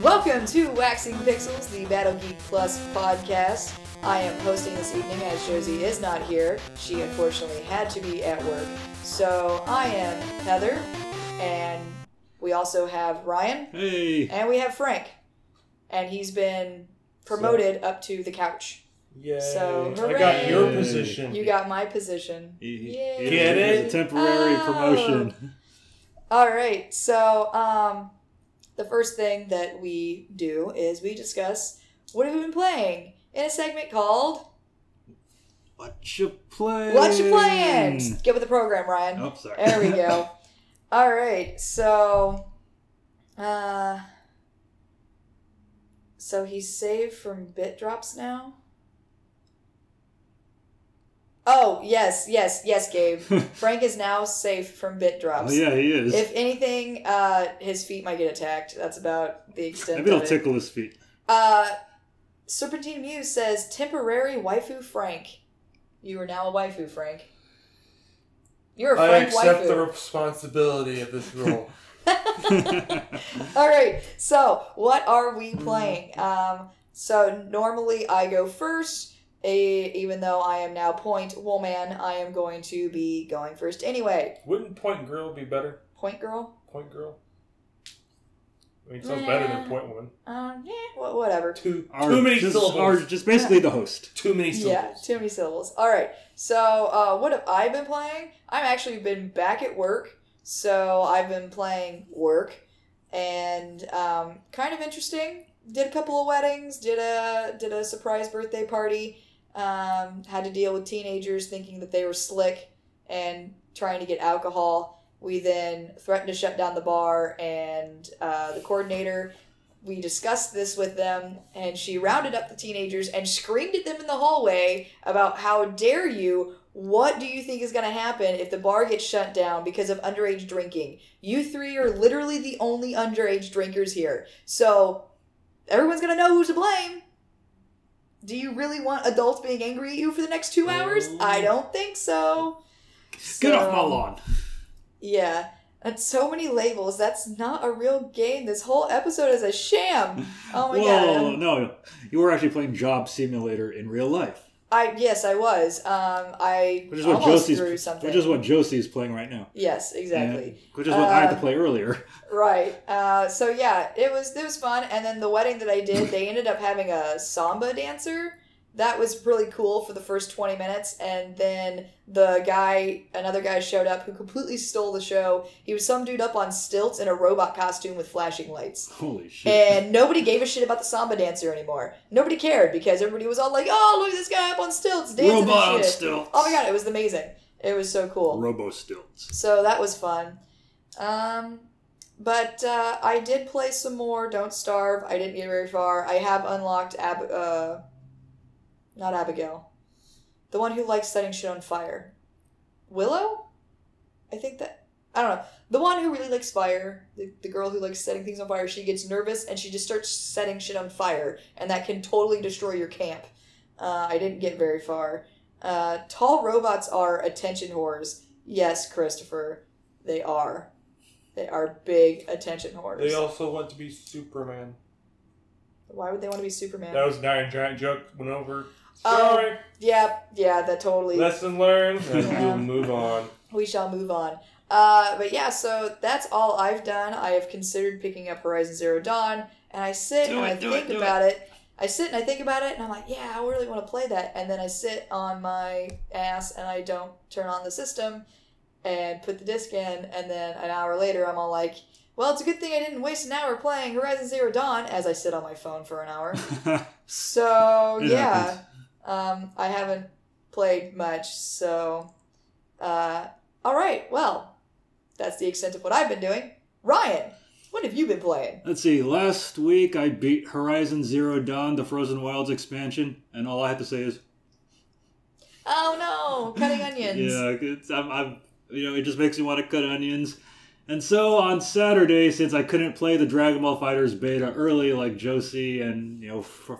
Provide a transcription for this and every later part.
Welcome to Waxing Pixels, the Battle Geek Plus podcast. I am hosting this evening as Josie is not here. She unfortunately had to be at work. So I am Heather, and we also have Ryan. Hey. And we have Frank. And he's been promoted up to the couch. Yay. So, hooray. I got your position. You got my position. Yay. Get it? It's a temporary promotion. Alright, so the first thing that we do is we discuss what have we been playing in a segment called What you playing? What You Playing? Get with the program, Ryan. Oh, sorry. There we go. Alright, so he's saved from bit drops now? Oh, yes, Gabe. Frank is now safe from bit drops. Oh, yeah, he is. If anything, his feet might get attacked. That's about the extent Maybe of it'll it. tickle his feet. Serpentine Muse says, temporary waifu Frank. You are now a waifu, Frank. You're a Frank waifu. I accept the responsibility of this role. Alright, so what are we playing? So normally I go first. Even though I am now Point Woolman, I am going to be going first anyway. Wouldn't Point Girl be better? Point Girl? Point Girl? I mean, it sounds better than Point Woman. Whatever. Too many syllables. Just basically the host. Too many syllables. Yeah, too many syllables. Alright, so what have I been playing? I've actually been back at work, so I've been playing Work, and kind of interesting. Did a couple of weddings, did a surprise birthday party. Had to deal with teenagers thinking that they were slick and trying to get alcohol. We then threatened to shut down the bar, and the coordinator, we discussed this with them, and she rounded up the teenagers and screamed at them in the hallway about how dare you, what do you think is going to happen if the bar gets shut down because of underage drinking? You three are literally the only underage drinkers here. So everyone's going to know who's to blame. Do you really want adults being angry at you for the next 2 hours? I don't think so. Get off my lawn. Yeah. And so many labels. That's not a real game. This whole episode is a sham. Oh my god. No. You were actually playing Job Simulator in real life. Yes, I was. I which is almost threw something. Which is what Josie's playing right now. Yes, exactly. And which is what I had to play earlier. Right. So yeah, it was fun. And then the wedding that I did, they ended up having a samba dancer. That was really cool for the first 20 minutes. And then another guy showed up who completely stole the show. He was some dude up on stilts in a robot costume with flashing lights. Holy shit. And nobody gave a shit about the samba dancer anymore. Nobody cared because everybody was all like, oh, look at this guy up on stilts dancing Robot and shit. on stilts. Oh my god, it was amazing. It was so cool. Robo stilts. So that was fun. But I did play some more Don't Starve. I didn't get very far. I have unlocked not Abigail. The one who likes setting shit on fire. Willow? I don't know. The one who really likes fire, the girl who likes setting things on fire, she gets nervous and she just starts setting shit on fire, and that can totally destroy your camp. I didn't get very far. Tall robots are attention whores. Yes, Christopher, they are. They are big attention whores. They also want to be Superman. Why would they want to be Superman? That was not a giant joke. Went over. Sorry. Yeah, that totally. Lesson learned. And we'll move on. We shall move on. But yeah, so that's all I've done. I have considered picking up Horizon Zero Dawn, and I sit and I think about it. I sit and I think about it, and I'm like, yeah, I really want to play that. And then I sit on my ass and I don't turn on the system and put the disc in, and then an hour later I'm all like, well, it's a good thing I didn't waste an hour playing Horizon Zero Dawn as I sit on my phone for an hour. So, yeah. I haven't played much, so... Alright, well, that's the extent of what I've been doing. Ryan, what have you been playing? Let's see, last week I beat Horizon Zero Dawn, the Frozen Wilds expansion, and all I have to say is... Oh no, cutting onions. Yeah, it just makes me want to cut onions. And so on Saturday, since I couldn't play the Dragon Ball FighterZ beta early like Josie and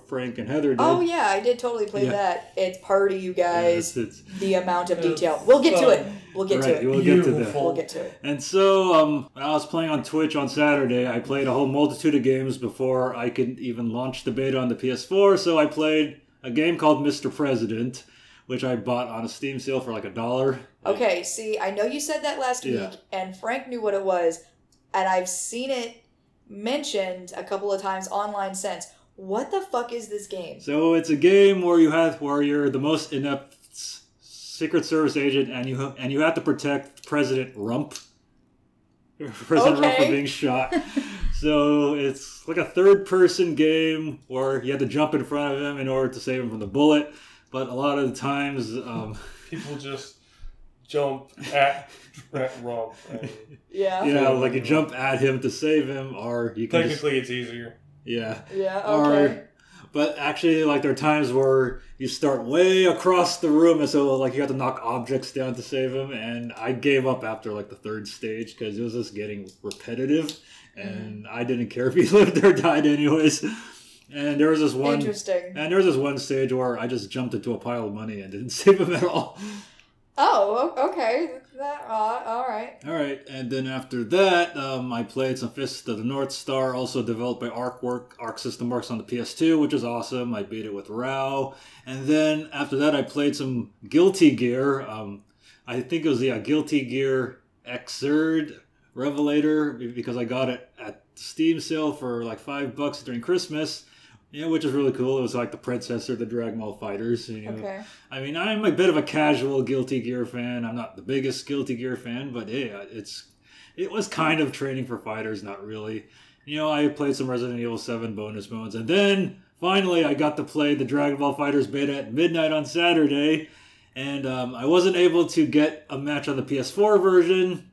Frank and Heather did. Oh yeah, I did totally play that. It's party, you guys. It's the amount of detail. We'll get to it. We'll get to it. We'll get to that. We'll get to it. And so when I was playing on Twitch on Saturday, I played a whole multitude of games before I could even launch the beta on the PS4. So I played a game called Mr. President, which I bought on a Steam sale for like $1. Okay, see, I know you said that last week, and Frank knew what it was, and I've seen it mentioned a couple of times online since. What the fuck is this game? So it's a game where you're the most inept Secret Service agent, and you have to protect President Rump. Rump from being shot. So it's like a third-person game where you have to jump in front of him in order to save him from the bullet. But a lot of the times, people just jump at Rump. Yeah. Like you jump at him to save him, or you can it's easier. Yeah. Yeah. Okay. But actually, like there are times where you start way across the room, and so like you have to knock objects down to save him. And I gave up after like the third stage because it was just getting repetitive, and I didn't care if he lived or died anyways. And there was this one. Interesting. And there was this one stage where I just jumped into a pile of money and didn't save him at all. Oh, okay. All right. All right, and then after that, I played some Fist of the North Star, also developed by Arc System Works on the PS2, which is awesome. I beat it with Rao. And then after that, I played some Guilty Gear. I think it was the Guilty Gear Xrd Revelator, because I got it at Steam sale for like $5 during Christmas. Yeah, which is really cool. It was like the predecessor of the Dragon Ball FighterZ. Okay. I mean, I'm a bit of a casual Guilty Gear fan. I'm not the biggest Guilty Gear fan, but yeah, it was kind of training for fighters, not really. I played some Resident Evil 7 bonus modes, and then finally I got to play the Dragon Ball FighterZ beta at midnight on Saturday, and I wasn't able to get a match on the PS4 version,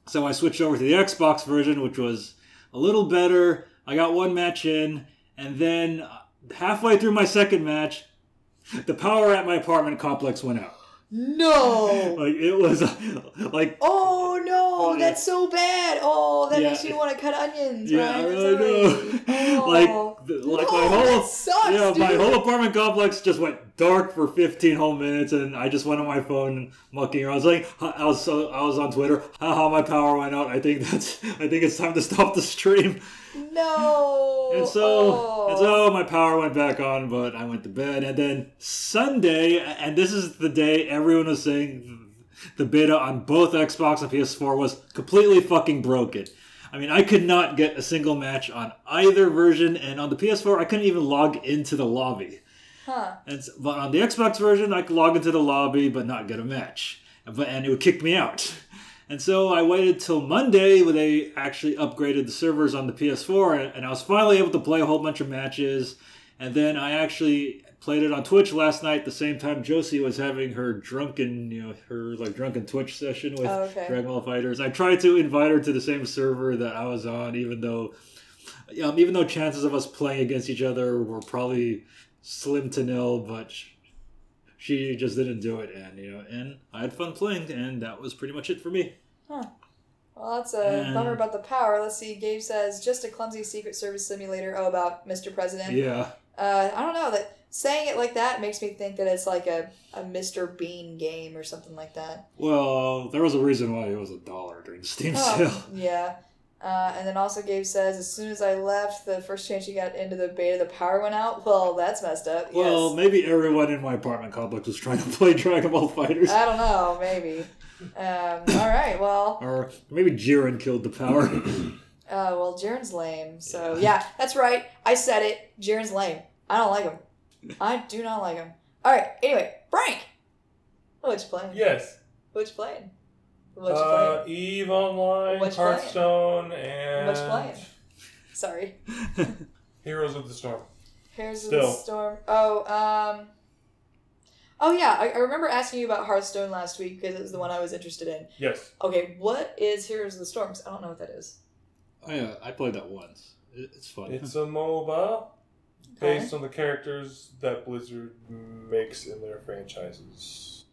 so I switched over to the Xbox version, which was a little better. I got one match in. And then, halfway through my second match, the power at my apartment complex went out. No! Like, it was, like... Oh, no! That's so bad! Oh, that makes you want to cut onions, yeah, right? I really do. Oh. like no, my whole... That sucks, dude. My whole apartment complex just went dark for 15 whole minutes, and I just went on my phone mucking around. I was on Twitter, haha, my power went out. I think it's time to stop the stream. No. And so my power went back on, but I went to bed. And then Sunday, and this is the day everyone was saying the beta on both Xbox and PS4 was completely fucking broken. I mean, I could not get a single match on either version, and on the PS4, I couldn't even log into the lobby. Huh. But on the Xbox version, I could log into the lobby but not get a match. And it would kick me out. And so I waited till Monday when they actually upgraded the servers on the PS4, and I was finally able to play a whole bunch of matches. And then I actually played it on Twitch last night at the same time Josie was having her drunken Twitch session with Dragon Ball FighterZ. I tried to invite her to the same server that I was on, even though chances of us playing against each other were probably slim to nil, but she just didn't do it, and I had fun playing, and that was pretty much it for me. Huh. Well, that's a bummer about the power. Let's see, Gabe says, just a clumsy Secret Service simulator. Oh, about Mr. President. Yeah. I don't know, that saying it like that makes me think that it's like a Mr. Bean game or something like that. Well, there was a reason why it was $1 during the Steam sale. Yeah. And then also Gabe says, as soon as I left, the first chance you got into the beta, the power went out. Well, that's messed up. Well, maybe everyone in my apartment complex was trying to play Dragon Ball FighterZ. I don't know, maybe. All right, well. Or maybe Jiren killed the power. Well, Jiren's lame. So, yeah, that's right. I said it. Jiren's lame. I don't like him. I do not like him. All right, anyway, Frank! What you playing? Yes. What you playing? What you playing? EVE Online, Hearthstone, and... What you playing? Sorry. Heroes of the Storm. Heroes of the Storm. Oh, yeah, I remember asking you about Hearthstone last week because it was the one I was interested in. Yes. Okay, what is Heroes of the Storm? 'Cause I don't know what that is. Oh, yeah, I played that once. It's fun. It's a MOBA based on the characters that Blizzard makes in their franchises.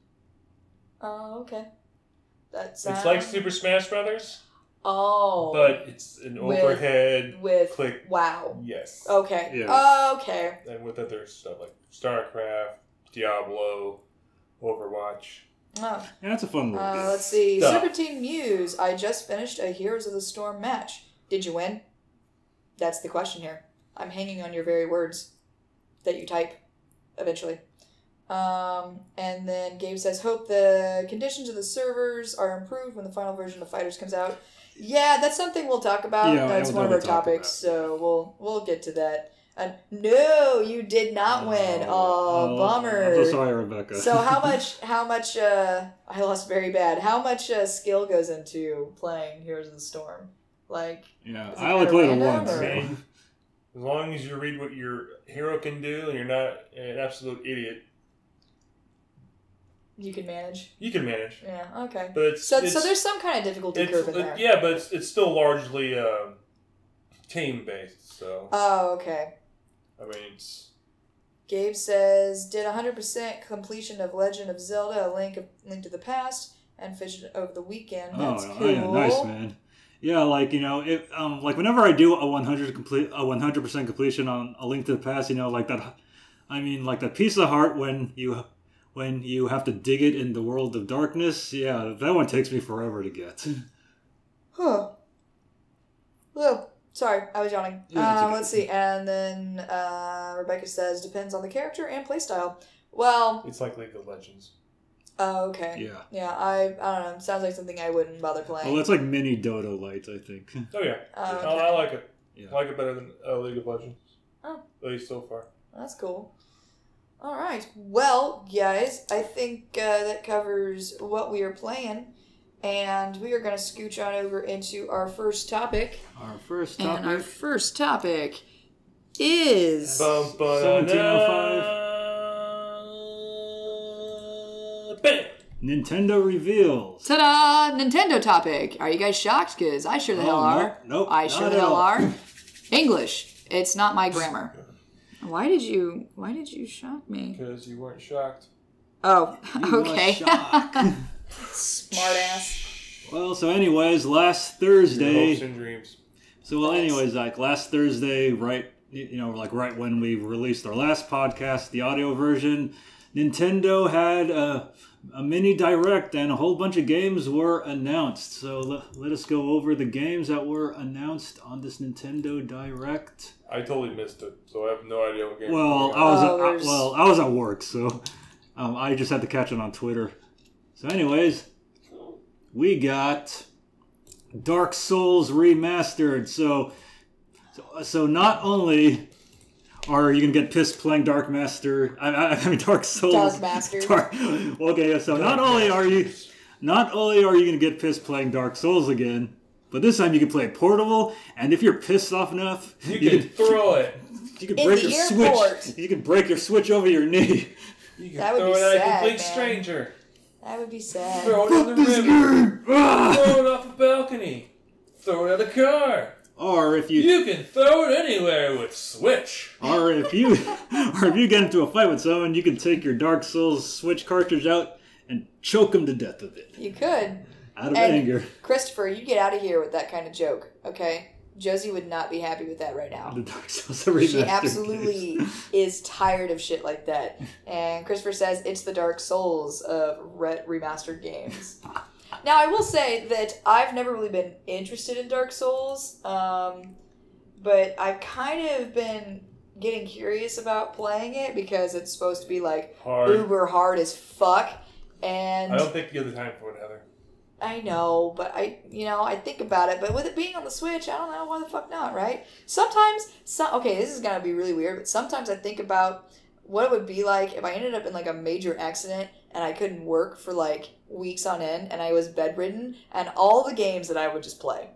Oh, okay. It's like Super Smash Brothers. Oh. But it's an overhead with click. WoW. Yes. Okay. Yeah. Okay. And with other stuff like StarCraft, Diablo, Overwatch. Oh. Yeah, that's a fun one. Let's see. Stuff. Serpentine Muse. I just finished a Heroes of the Storm match. Did you win? That's the question here. I'm hanging on your very words that you type eventually. And then Gabe says, hope the conditions of the servers are improved when the final version of Fighters comes out. Yeah, that's something we'll talk about. Yeah, That's one of our topics, so we'll get to that. No, you did not win. Oh, bummer. I'm so sorry, Rebecca. So how much I lost very bad. How much skill goes into playing Heroes of the Storm? Like, yeah, is it I only kinda played it random, once. or- I mean, as long as you read what your hero can do and you're not an absolute idiot, you can manage. you can manage. Yeah, okay. But it's, So there's some kind of difficulty curve in there. Yeah, but it's still largely team based. So Oh, okay. I mean, it's Gabe says, did 100% completion of Legend of Zelda, A Link to the Past, and finished it over the weekend. That's cool. Yeah, nice, man. Yeah, like, you know, if like whenever I do a 100% completion on A Link to the Past, you know, like that. I mean, like that piece of heart when you have to dig it in the world of darkness. Yeah, that one takes me forever to get. Huh. Oh, sorry, I was yawning. Yeah, it's okay. Let's see. And then Rebecca says, depends on the character and playstyle. Well, it's like League of Legends. oh, okay. Yeah. Yeah, I don't know. Sounds like something I wouldn't bother playing. Well, it's like mini Dodo lights, I think. Oh yeah, Oh, okay. I like it. Yeah. I like it better than League of Legends. Oh. At least so far. That's cool. All right. Well, guys, I think that covers what we are playing. And we are going to scooch on over into our first topic. Our first And topic. our first topic is... 1705. Bam! Nintendo reveals. Ta-da! Nintendo topic. Are you guys shocked? Because I sure the hell are. Nope. I sure not the at hell all. are. English. It's not my grammar. Why did you shock me? Because you weren't shocked. Oh, You okay. was shocked. Smart ass. Well, so anyways, last Thursday. Hopes and dreams. So well, Thanks. anyways, like last Thursday, right? You know, like right when we released our last podcast, the audio version, Nintendo had a mini direct and a whole bunch of games were announced. So let us go over the games that were announced on this Nintendo Direct. I totally missed it, so I have no idea what game. Well, I was at work, so I just had to catch it on Twitter. So, anyways, we got Dark Souls Remastered. So not only are you gonna get pissed playing Dark Souls. Dark Master. Okay, so not only are you gonna get pissed playing Dark Souls again, but this time you can play it portable. And if you're pissed off enough, you can throw it. You can In break the your airport. switch. You can break your switch over your knee. You can That would throw be it at a sad, complete man. stranger. That would be sad. Throw it in the river. Throw it off a balcony. Throw it at a car. Or if you You can throw it anywhere with Switch. or if you get into a fight with someone, you can take your Dark Souls Switch cartridge out and choke them to death with it You could. out of And anger. Christopher, you get out of here with that kind of joke, okay? Josie would not be happy with that right now. The Dark Souls Remastered She absolutely is tired of shit like that. And Christopher says it's the Dark Souls of remastered games. Now, I will say that I've never really been interested in Dark Souls, but I've kind of been getting curious about playing it because it's supposed to be like Hard. uber hard as fuck. And I don't think you have the time for it, Heather. I know, but I think about it. But with it being on the Switch, I don't know, why the fuck not, right? Sometimes, okay, this is gonna be really weird, but sometimes I think about what it would be like if I ended up in like a major accident and I couldn't work for like weeks on end and I was bedridden, and all the games that I would just play.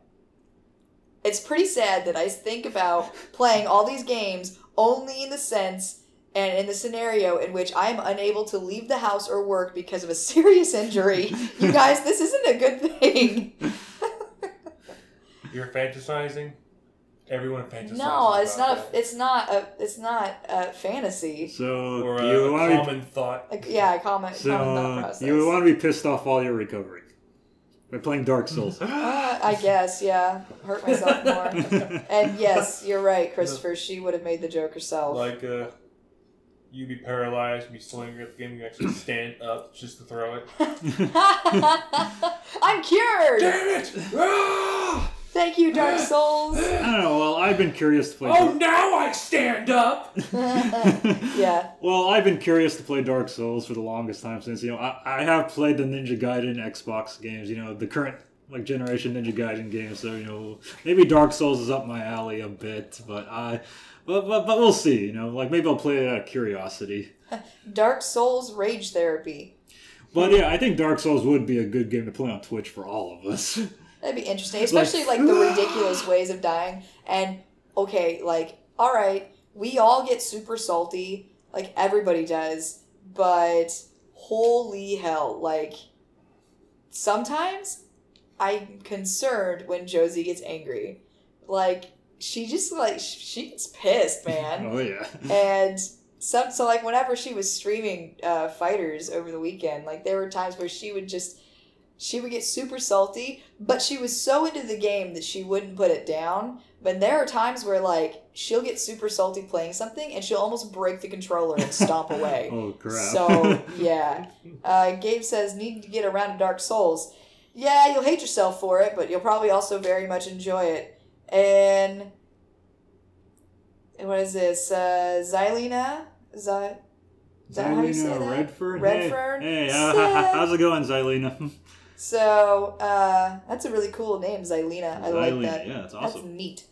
It's pretty sad that I think about playing all these games only in the sense and in the scenario in which I am unable to leave the house or work because of a serious injury. You guys, this isn't a good thing. You're fantasizing. Everyone fantasizes. No, it's about not. that. It's not a fantasy. So Or you a want to common thought. Like, yeah, common thought process. you want to be pissed off while you're recovering. By playing Dark Souls. I guess, yeah. Hurt myself more. And yes, you're right, Christopher. She would have made the joke herself. Like, you be paralyzed, be swinging at the game, you actually stand up just to throw it. I'm cured! Damn it! Ah! Thank you, Dark Souls. I don't know. Well, I've been curious to play. Oh, now I stand up. Yeah. Well, I've been curious to play Dark Souls for the longest time since I have played the Ninja Gaiden Xbox games. The current generation Ninja Gaiden games. So maybe Dark Souls is up my alley a bit, but we'll see. Maybe I'll play it out of curiosity. Dark Souls Rage Therapy. But yeah, I think Dark Souls would be a good game to play on Twitch for all of us. That'd be interesting, especially the ridiculous ways of dying. And okay, all right, we all get super salty, everybody does, but holy hell, sometimes I'm concerned when Josie gets angry. She just she gets pissed, man. Oh yeah. And so whenever she was streaming FighterZ over the weekend, there were times where she would get super salty, but she was so into the game that she wouldn't put it down. But there are times where, she'll get super salty playing something, and she'll almost break the controller and stomp away. Oh, crap. So, yeah. Gabe says, need to get around to Dark Souls. Yeah, you'll hate yourself for it, but you'll probably also very much enjoy it. And what is this? Xylena? Is that how you say that? Redford? Redford? Hey, how's it going, Xylena? So, that's a really cool name, Xylena. I like that. Yeah, that's awesome. That's neat.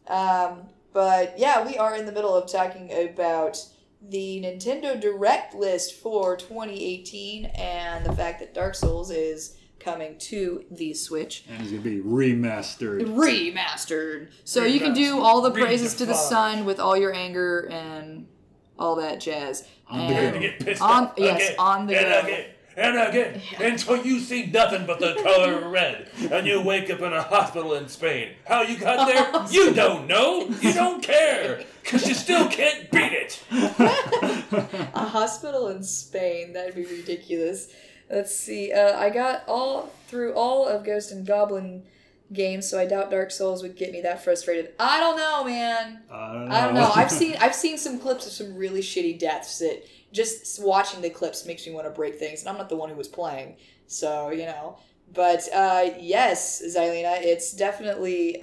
But, yeah, we are in the middle of talking about the Nintendo Direct list for 2018 and the fact that Dark Souls is coming to the Switch. And it's going to be remastered. So you can do all the praises to the sun with all your anger and all that jazz. On the go. Get pissed off. Yes, on the go. And again, until you see nothing but the color red, and you wake up in a hospital in Spain. How you got there? You don't know. You don't care, because you still can't beat it. A hospital in Spain. That'd be ridiculous. Let's see. I got through all of Ghost and Goblin games, so I doubt Dark Souls would get me that frustrated. I don't know, man. I don't know. I've seen some clips of some really shitty deaths that just watching the clips makes me want to break things, and I'm not the one who was playing, so But yes, Xylena, it's definitely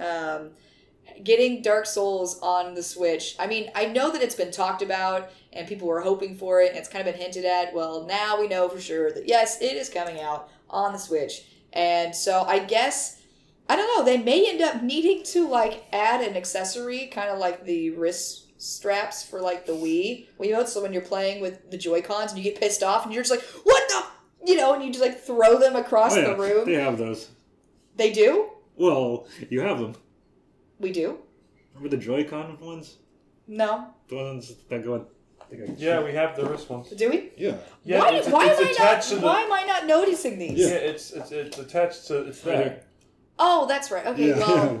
getting Dark Souls on the Switch. I mean, I know that it's been talked about and people were hoping for it and it's kind of been hinted at. Well, now we know for sure that yes, it is coming out on the Switch. And so I guess, I don't know, they may end up needing to add an accessory, kind of like the wrist straps for the Wii Wiimotes. So when you're playing with the Joy-Cons and you get pissed off and you're just like, what the? And you just throw them across the room. They have those. They do? Well, you have them. We do? Remember the Joy-Con ones? No. The ones that go... Yeah, we have the wrist ones. Do we? Yeah. Why Why am I not noticing these? Yeah, it's attached to... It's there. Oh, that's right. Okay, Yeah. well,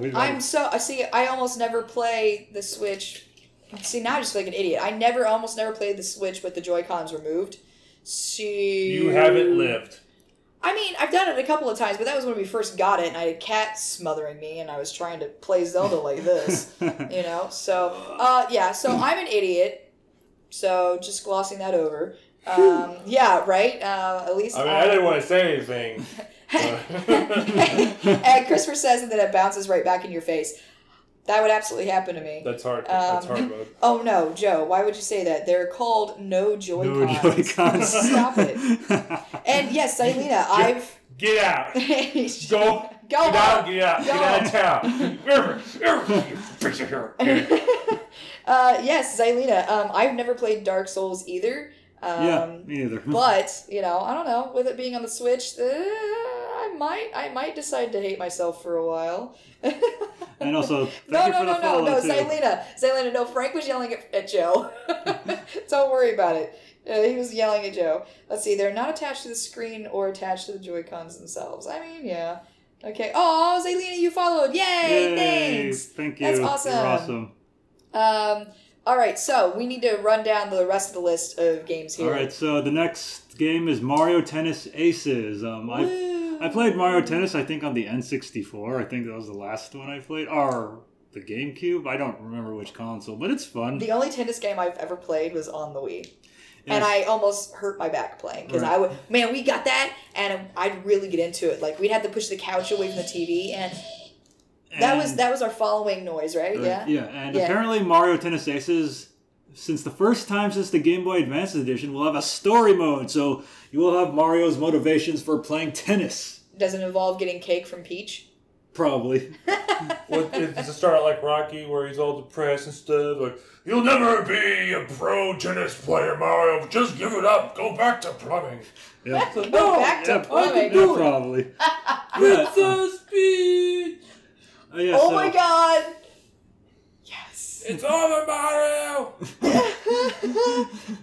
I almost never play the Switch. See, now I just feel like an idiot. I almost never played the Switch with the Joy-Cons removed. You haven't lived. I mean, I've done it a couple of times, but that was when we first got it, and I had cats smothering me, and I was trying to play Zelda like this, So, yeah, so I'm an idiot, so just glossing that over. Yeah, right? At least... I didn't want to say anything. And Christopher says that it bounces right back in your face. That would absolutely happen to me. That's hard. That's hard mode. Oh no, Joe! Why would you say that? They're called no Joy-Cons. No Joy-Cons. Stop it. And yes, Xylena, I've get out. Go get out. Get out. Go Get out of town. Yes, Xylena. I've never played Dark Souls either. Yeah, me neither. But I don't know. With it being on the Switch, I might decide to hate myself for a while. And also, no, Xylena, no. Frank was yelling at Joe. Don't worry about it. He was yelling at Joe. Let's see. They're not attached to the screen or attached to the Joy-Cons themselves. I mean, yeah. Okay. Oh, Xylena, you followed. Yay! Thanks. Thank you. That's awesome. You're awesome. All right, so we need to run down the rest of the list of games here. All right, so the next game is Mario Tennis Aces. I played Mario Tennis, I think, on the N64. I think that was the last one I played. Or the GameCube. I don't remember which console, but it's fun. The only tennis game I've ever played was on the Wii. Yeah. And I almost hurt my back playing because Right. we got that, and I'd really get into it. Like we'd have to push the couch away from the TV, and that was our following noise, right? Yeah. Yeah, and apparently Mario Tennis Aces, since the first time since the Game Boy Advance edition, will have a story mode. So you will have Mario's motivations for playing tennis. Does it involve getting cake from Peach? Probably. Does it start out like Rocky, where he's all depressed and stuff? Like, you'll never be a pro tennis player, Mario. Just give it up. Go back to plumbing. Yeah. So, Go back to plumbing. Yeah, probably. Princess Peach. Yeah, Oh my god! Yes. It's over, Mario.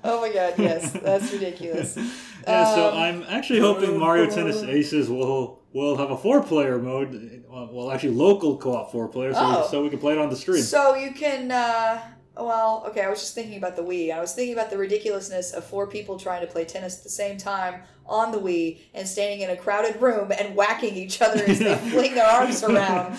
Oh my god, yes. That's ridiculous. Yeah, so I'm actually hoping Mario Tennis Aces will have a 4-player mode. Well, actually, local co-op 4-player, so we can play it on the stream. So you can, well, okay, I was just thinking about the Wii. I was thinking about the ridiculousness of 4 people trying to play tennis at the same time on the Wii and standing in a crowded room and whacking each other as they fling their arms around.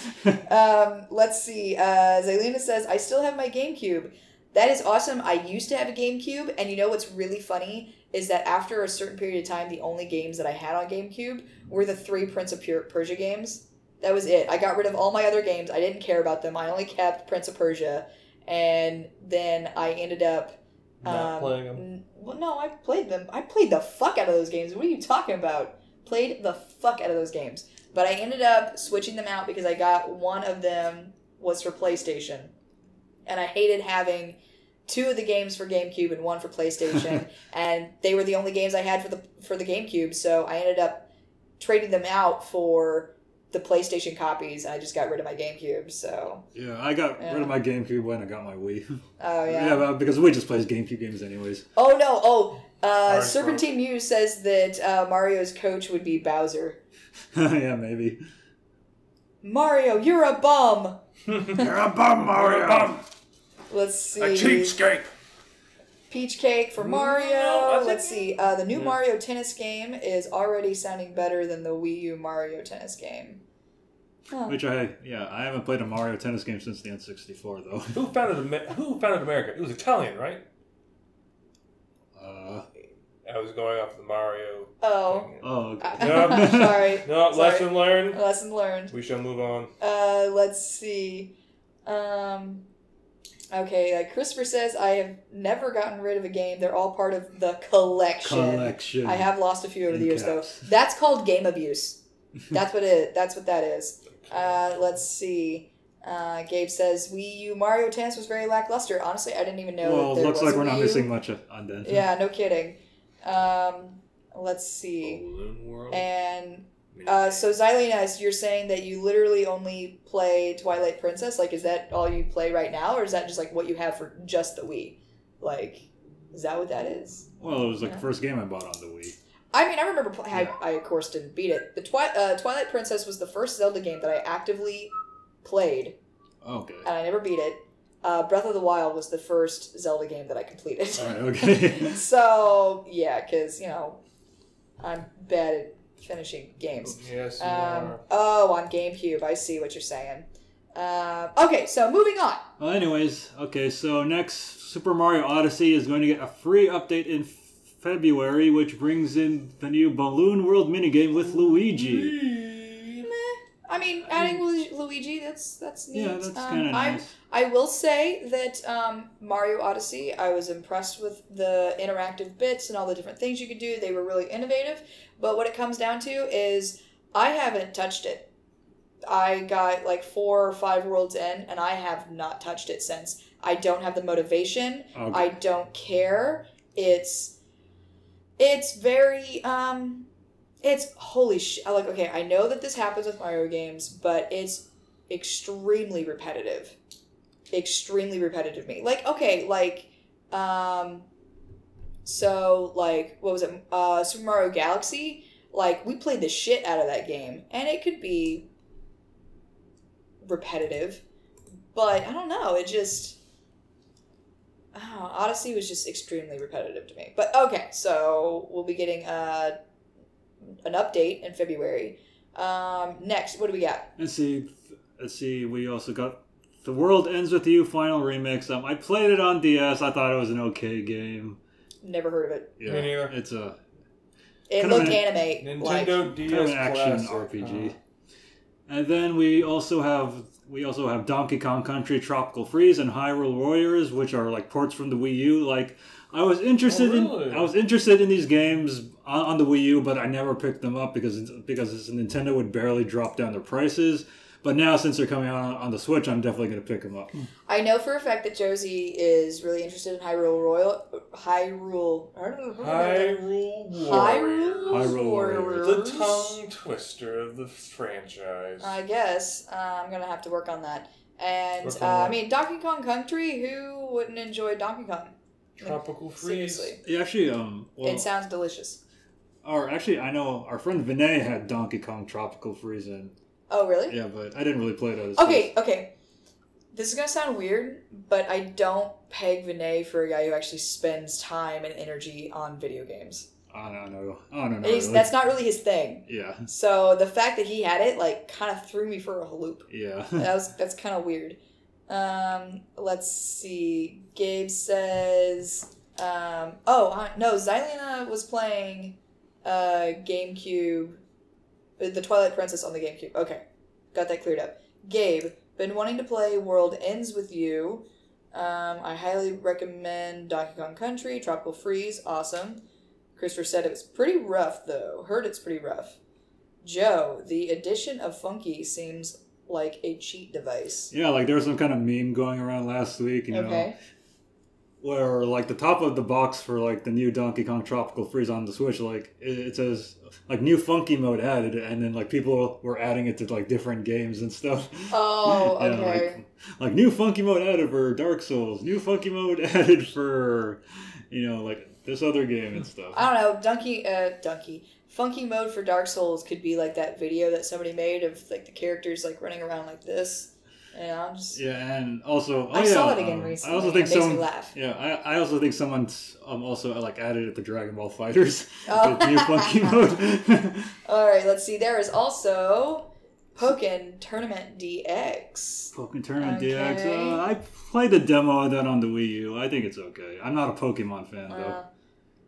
Let's see. Zaylina says, I still have my GameCube. That is awesome. I used to have a GameCube, and you know what's really funny is that after a certain period of time, the only games that I had on GameCube were the 3 Prince of Persia games. That was it. I got rid of all my other games. I didn't care about them. I only kept Prince of Persia, and then I ended up Not playing them. Well, no, I played them. I played the fuck out of those games. What are you talking about? Played the fuck out of those games. But I ended up switching them out because I got one of them was for PlayStation, and I hated having 2 of the games for GameCube and 1 for PlayStation, and they were the only games I had for the GameCube, so I ended up trading them out for the PlayStation copies, and I just got rid of my GameCube, so... Yeah, I got rid of my GameCube when I got my Wii. Oh, yeah. Yeah, because we just plays GameCube games anyways. Oh, no, Serpentine Muse says that Mario's coach would be Bowser. Yeah, maybe. Mario, you're a bum! You're a bum, Mario! Let's see. A cheapskate. Peach cake for Mario. No, Let's see. The new Mario Tennis game is already sounding better than the Wii U Mario Tennis game. Huh. Which I haven't played a Mario Tennis game since the N64 though. Who founded America? It was Italian, right? I was going off the Mario. Oh. thing. Oh, okay. No, Sorry. no, Sorry. lesson learned. Lesson learned. We shall move on. Let's see. Okay, Christopher says, I have never gotten rid of a game. They're all part of the collection. I have lost a few over the years, though. That's called game abuse. That's what that is. Let's see. Gabe says, Wii U Mario Tennis was very lackluster. Honestly, I didn't even know that there looks was like a we're not Wii U. missing much on that. Yeah, no kidding. Let's see. Balloon World. And so Xylena, you're saying that you literally only play Twilight Princess? Like, is that all you play right now, or is that just like what you have for just the Wii? Like, is that what that is? Well, it was like the first game I bought on the Wii. I mean, I remember I of course didn't beat it. The Twilight Princess was the first Zelda game that I actively played. Okay. And I never beat it. Breath of the Wild was the first Zelda game that I completed. All right, okay. So, yeah, because, I'm bad at finishing games. Yes, you are. Oh, on GameCube. I see what you're saying. Okay, so moving on. Well, anyways, okay, so next, Super Mario Odyssey is going to get a free update in February, which brings in the new Balloon World minigame with Luigi. I mean, adding Luigi, that's neat. Yeah, that's kind of nice. I will say that Mario Odyssey, I was impressed with the interactive bits and all the different things you could do. They were really innovative. But what it comes down to is I haven't touched it. I got like 4 or 5 worlds in, and I have not touched it since. I don't have the motivation. Okay. I don't care. It's very... It's holy shit. Like, okay, I know that this happens with Mario games, but it's extremely repetitive. Extremely repetitive to me. Like, okay, like, so, like, what was it? Super Mario Galaxy? Like, we played the shit out of that game, and it could be repetitive, but I don't know, it just... Odyssey was just extremely repetitive to me. But, okay, so we'll be getting, an update in February. Next, what do we got? Let's see. We also got The World Ends With You Final Remix. I played it on DS. I thought it was an okay game. Never heard of it. Yeah, Me neither. it's a It looked anime. Nintendo DS kind of an action classic. RPG. And then we also have Donkey Kong Country Tropical Freeze and Hyrule Warriors, which are like ports from the Wii U. Like I was interested in these games on the Wii U, but I never picked them up because Nintendo would barely drop down their prices. But now, since they're coming out on the Switch, I'm definitely going to pick them up. I know for a fact that Josie is really interested in Hyrule Warriors. The tongue twister of the franchise. I guess I'm gonna have to work on that. And I mean, Donkey Kong Country. Who wouldn't enjoy Donkey Kong? Tropical Freeze. Seriously, Yeah, actually, it sounds delicious. I know our friend Vinay had Donkey Kong Tropical Freeze in. Oh, really? Yeah, but I didn't really play it. Okay. This is gonna sound weird, but I don't peg Vinay for a guy who actually spends time and energy on video games. I don't know. That's not really his thing. Yeah. So the fact that he had it, like, kind of threw me for a loop. Yeah. That's kind of weird. Let's see. Gabe says, no, Xylena was playing GameCube, the Twilight Princess on the GameCube. Okay, got that cleared up. Gabe, been wanting to play World Ends With You. I highly recommend Donkey Kong Country, Tropical Freeze, awesome. Christopher said it was pretty rough, though. Heard it's pretty rough. Joe, the addition of Funky seems like a cheat device. Yeah, like there was some kind of meme going around last week, you know, where like the top of the box for like the new Donkey Kong Tropical Freeze on the Switch, like it says like new Funky mode added, and then like people were adding it to like different games and stuff. Oh, okay. Like new Funky mode added for Dark Souls, new Funky mode added for, you know, like this other game and stuff. I don't know. Funky mode for Dark Souls could be like that video that somebody made of like the characters like running around like this. You know, yeah, and also I saw it again recently. I also think it makes me laugh. Yeah, I also think someone also like added it to Dragon Ball FighterZ. With new Funky mode. All right, let's see. There is also Pokken Tournament DX. Pokken Tournament DX. I played the demo of that on the Wii U. I think it's okay. I'm not a Pokemon fan though.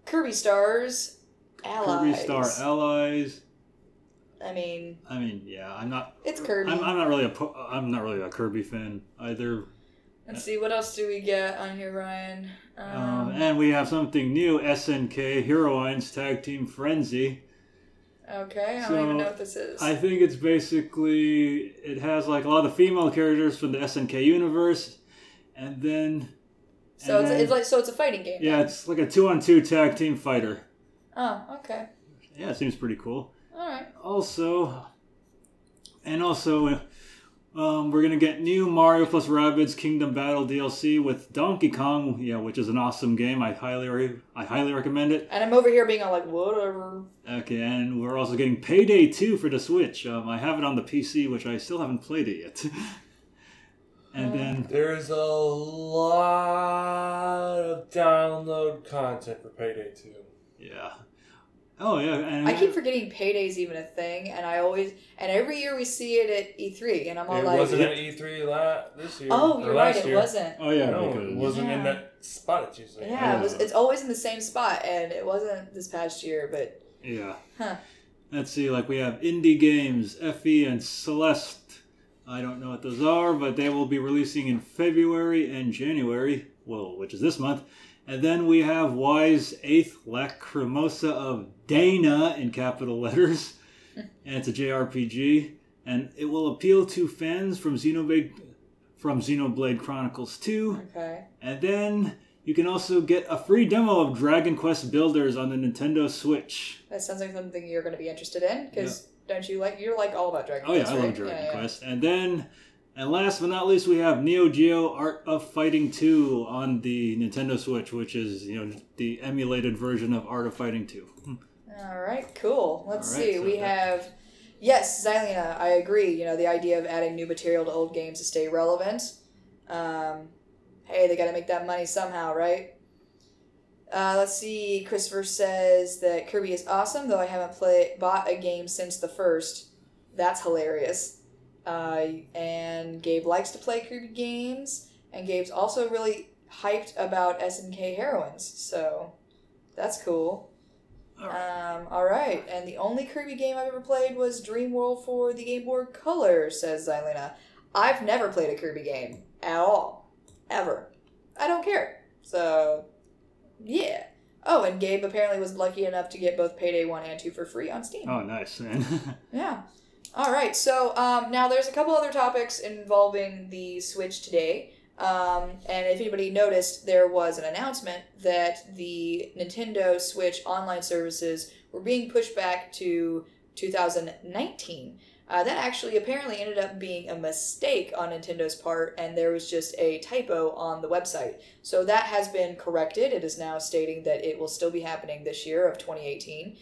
Kirby Stars Allies. Kirby Star Allies. I mean, yeah, I'm not. It's Kirby. I'm not really a Kirby fan either. Let's see, what else do we get on here, Ryan? And we have something new: SNK Heroines Tag Team Frenzy. Okay, I don't even know what this is. I think it's basically it has like a lot of female characters from the SNK universe, and then. So it's a fighting game. Yeah, it's like a 2-on-2 tag team fighter. Oh, okay. Yeah, it seems pretty cool. All right. Also, we're gonna get new Mario plus Rabbids Kingdom Battle DLC with Donkey Kong. Yeah, which is an awesome game. I highly recommend it. And I'm over here being all like, whatever. Okay, and we're also getting Payday 2 for the Switch. I have it on the PC, which I still haven't played it yet. And then there's a lot of download content for Payday 2. Yeah. Oh yeah, and I keep forgetting Payday's even a thing, and every year we see it at E3, and I'm all like, it wasn't at E3 this year. Oh, you're right, it wasn't. Oh yeah, no, it wasn't in that spot it's usually. Yeah, it's always in the same spot, and it wasn't this past year, but yeah. Huh. Let's see, like we have indie games, Effie and Celeste. I don't know what those are, but they will be releasing in February and January, which is this month. And then we have Wise 8th Lacrimosa of Dana in capital letters. And it's a JRPG. And it will appeal to fans from Xenoblade Chronicles 2. Okay. And then you can also get a free demo of Dragon Quest Builders on the Nintendo Switch. That sounds like something you're going to be interested in, because don't you you're all about Dragon Quest? Quest, I love Dragon Quest. And last but not least, we have Neo Geo Art of Fighting 2 on the Nintendo Switch, which is, the emulated version of Art of Fighting 2. All right, cool. Let's see. So we have, yes, Xylena, I agree. The idea of adding new material to old games to stay relevant. Hey, they got to make that money somehow, right? Let's see. Christopher says that Kirby is awesome, though I haven't bought a game since the first. That's hilarious. And Gabe likes to play Kirby games, and Gabe's also really hyped about SNK Heroines, so that's cool. All right. And the only Kirby game I've ever played was Dream World for the Game Boy Color, says Xylena. I've never played a Kirby game at all. Ever. I don't care. So, yeah. Oh, and Gabe apparently was lucky enough to get both Payday 1 and 2 for free on Steam. Oh, nice, man. Yeah. All right. So, now there's a couple other topics involving the Switch today. And if anybody noticed, there was an announcement that the Nintendo Switch online services were being pushed back to 2019. That actually apparently ended up being a mistake on Nintendo's part, and there was just a typo on the website. So that has been corrected. It is now stating that it will still be happening this year of 2018.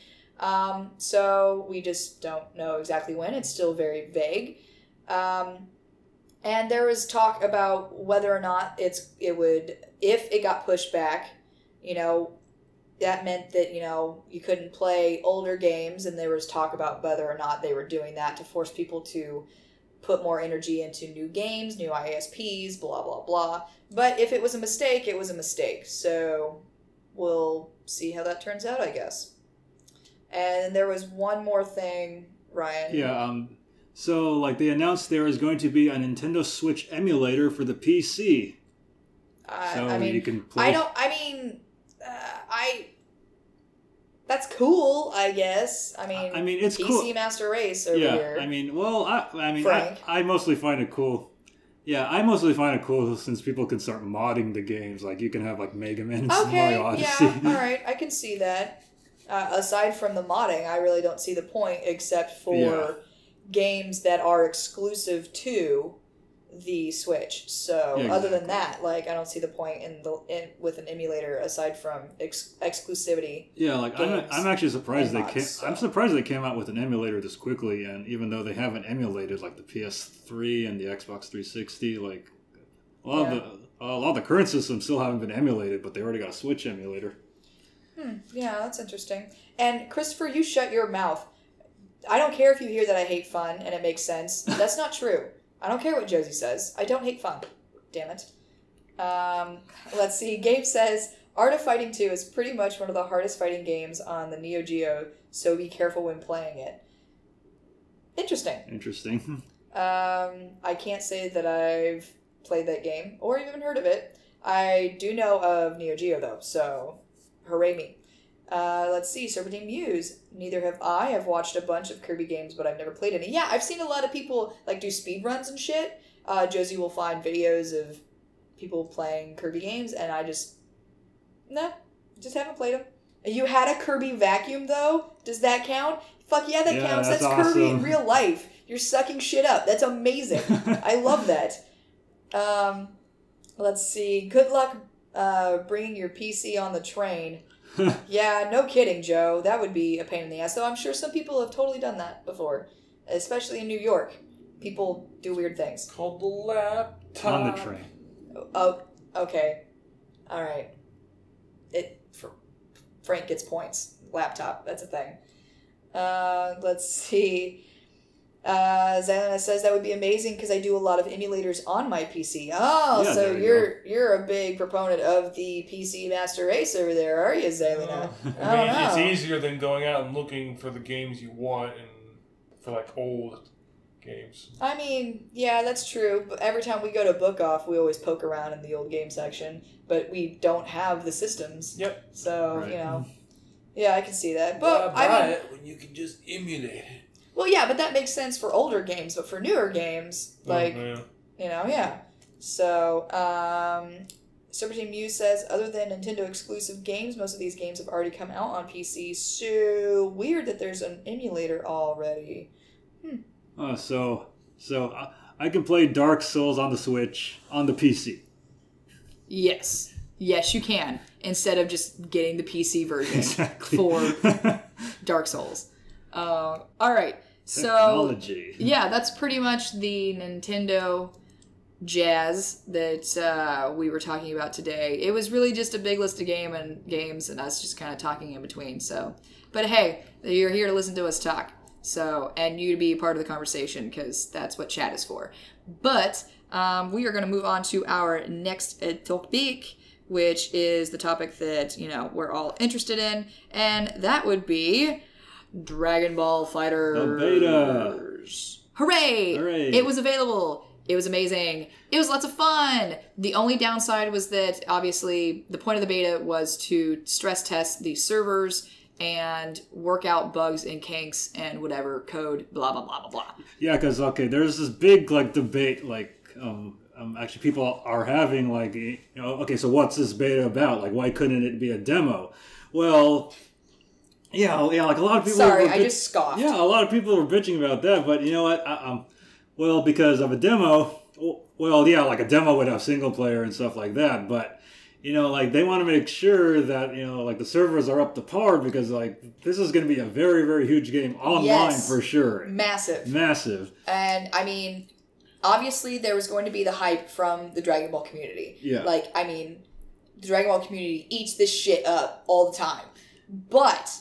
So we just don't know exactly when. It's still very vague. And there was talk about whether or not it would, if it got pushed back, you know, that meant that, you know, you couldn't play older games, and there was talk about whether or not they were doing that to force people to put more energy into new games, new ISPs, blah, blah, blah. But if it was a mistake, it was a mistake. So we'll see how that turns out, I guess. And there was one more thing, Ryan. Yeah, so, like, they announced there is going to be a Nintendo Switch emulator for the PC. So I mean, you can play... That's cool, I guess. I mean, it's PC cool. Master Race over here. I mean, well, Frank. I mostly find it cool. Yeah, I mostly find it cool since people can start modding the games. Like, you can have, like, Mega Man and Mario Odyssey. Yeah, alright, I can see that. Aside from the modding, I really don't see the point except for games that are exclusive to the Switch. So, other than that, like, I don't see the point with an emulator aside from exclusivity. Yeah, like, I'm actually surprised I'm surprised they came out with an emulator this quickly, and even though they haven't emulated, like, the PS3 and the Xbox 360, like, a lot of the current systems still haven't been emulated, but they already got a Switch emulator. Yeah, that's interesting. And Christopher, you shut your mouth. I don't care if you hear that I hate fun and it makes sense. That's not true. I don't care what Josie says. I don't hate fun. Damn it. Let's see. Gabe says, Art of Fighting 2 is pretty much one of the hardest fighting games on the Neo Geo, so be careful when playing it. Interesting. I can't say that I've played that game or even heard of it. I do know of Neo Geo, though, so hooray me. Let's see, Serpentine Muse. Neither have I. I've watched a bunch of Kirby games, but I've never played any. Yeah, I've seen a lot of people like do speed runs and shit. Josie will find videos of people playing Kirby games, and I just haven't played them. You had a Kirby vacuum, though? Does that count? Fuck yeah, that counts. That's awesome. Kirby in real life. You're sucking shit up. That's amazing. I love that. Let's see. Good luck bringing your PC on the train. Yeah, no kidding, Joe. That would be a pain in the ass. Though I'm sure some people have totally done that before, especially in New York. People do weird things. Called the laptop. On the train. Oh, okay. All right. Frank gets points. Laptop. That's a thing. Let's see. Xylena says that would be amazing because I do a lot of emulators on my PC. Oh, yeah, so you're a big proponent of the PC Master Race over there, are you, Xylena? I mean, it's easier than going out and looking for the games you want and for like old games. I mean, yeah, that's true. But every time we go to Book Off, we always poke around in the old game section, but we don't have the systems. Yep. So you know, yeah, I can see that. But why buy it when you can just emulate it? Well, yeah, but that makes sense for older games, but for newer games, like, you know, yeah. So, Serpentine Muse says, other than Nintendo exclusive games, most of these games have already come out on PC, so weird that there's an emulator already. So I can play Dark Souls on the Switch, on the PC. Yes. Yes, you can, instead of just getting the PC version for Dark Souls. All right. So technology. Yeah, that's pretty much the Nintendo jazz that we were talking about today. It was really just a big list of games and us just kind of talking in between. So, but hey, you're here to listen to us talk. So, and you to be a part of the conversation because that's what chat is for. But we are going to move on to our next topic, which is the topic that, you know, we're all interested in, and that would be Dragon Ball FighterZ. The beta. Hooray! Hooray! It was available. It was amazing. It was lots of fun. The only downside was that, obviously, the point of the beta was to stress test the servers and work out bugs and kinks and whatever code, blah, blah, blah, blah, blah. Yeah, because, okay, there's this big, like, debate, like, actually people are having, like, you know, okay, so what's this beta about? Like, why couldn't it be a demo? Well, yeah, like, a lot of people... Sorry, I just scoffed. Yeah, a lot of people were bitching about that, but you know what? Well, because of a demo, well, yeah, like, a demo would have single player and stuff like that, but... You know, like, they want to make sure that, you know, like, the servers are up to par because, like, this is going to be a very, very huge game online for sure. Massive. And, I mean, obviously there was going to be the hype from the Dragon Ball community. Yeah. Like, I mean, the Dragon Ball community eats this shit up all the time. But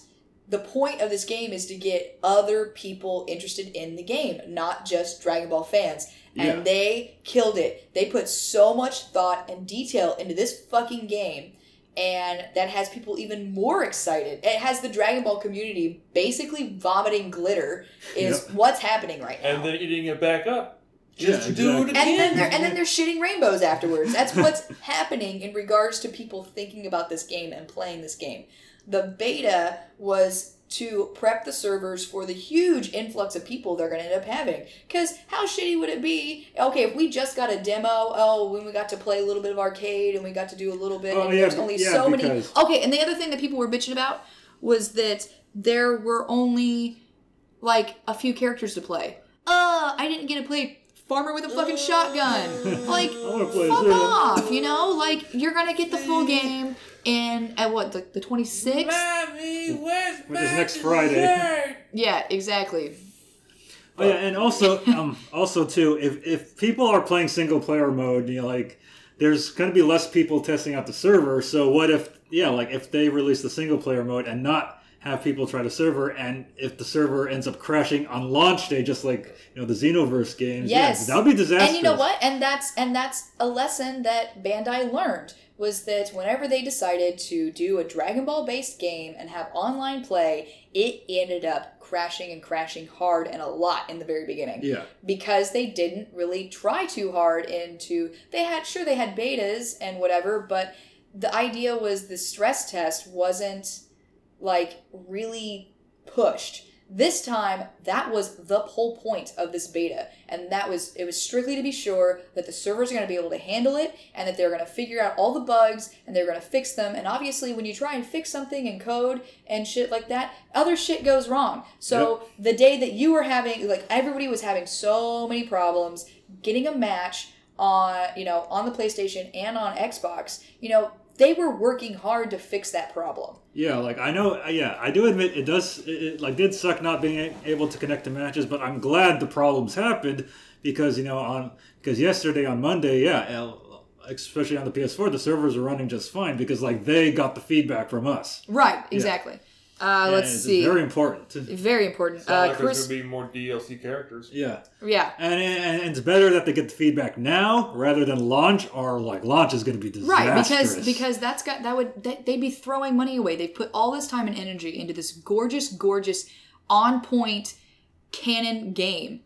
the point of this game is to get other people interested in the game, not just Dragon Ball fans. And they killed it. They put so much thought and detail into this fucking game. And that has people even more excited. It has the Dragon Ball community basically vomiting glitter is what's happening right now. And then eating it back up. Just to do it again. And then they're shitting rainbows afterwards. That's what's happening in regards to people thinking about this game and playing this game. The beta was to prep the servers for the huge influx of people they're going to end up having. Because how shitty would it be, okay, if we just got a demo, when we got to play a little bit of arcade and we got to do a little bit, and there's only so many... Okay, and the other thing that people were bitching about was that there were only, like, a few characters to play. I didn't get to play Farmer with a fucking shotgun. Like, fuck off, you know? Like, you're going to get the full game... And at what, the 26th? Mommy, where's which is next Friday. Yeah, exactly. Oh yeah, and also too, if people are playing single player mode, you know, like there's going to be less people testing out the server. So what if, like if they release the single player mode and not have people try the server, and if the server ends up crashing on launch day, just like the Xenoverse games, that would be disastrous. And you know what? And that's a lesson that Bandai learned. Was that whenever they decided to do a Dragon Ball based game and have online play, it ended up crashing hard and a lot in the very beginning. Yeah. Because they didn't really try too hard they had betas and whatever, but the idea was the stress test wasn't like really pushed. This time, that was the whole point of this beta, and it was strictly to be sure that the servers are going to be able to handle it, and that they're going to figure out all the bugs, and they're going to fix them, and obviously when you try and fix something in code and shit like that, other shit goes wrong. So the day that you were having, like, everybody was having so many problems getting a match on, on the PlayStation and on Xbox, they were working hard to fix that problem. Yeah, like I know, I do admit it did suck not being able to connect to matches, but I'm glad the problems happened because, because yesterday on Monday, especially on the PS4, the servers were running just fine because like they got the feedback from us. Right, exactly. Let's see. Very important. Very important. Like there's going to be more DLC characters. Yeah. Yeah. And it's better that they get the feedback now rather than launch, or like launch is going to be disastrous. Right, because they'd be throwing money away. They put all this time and energy into this gorgeous, on point canon game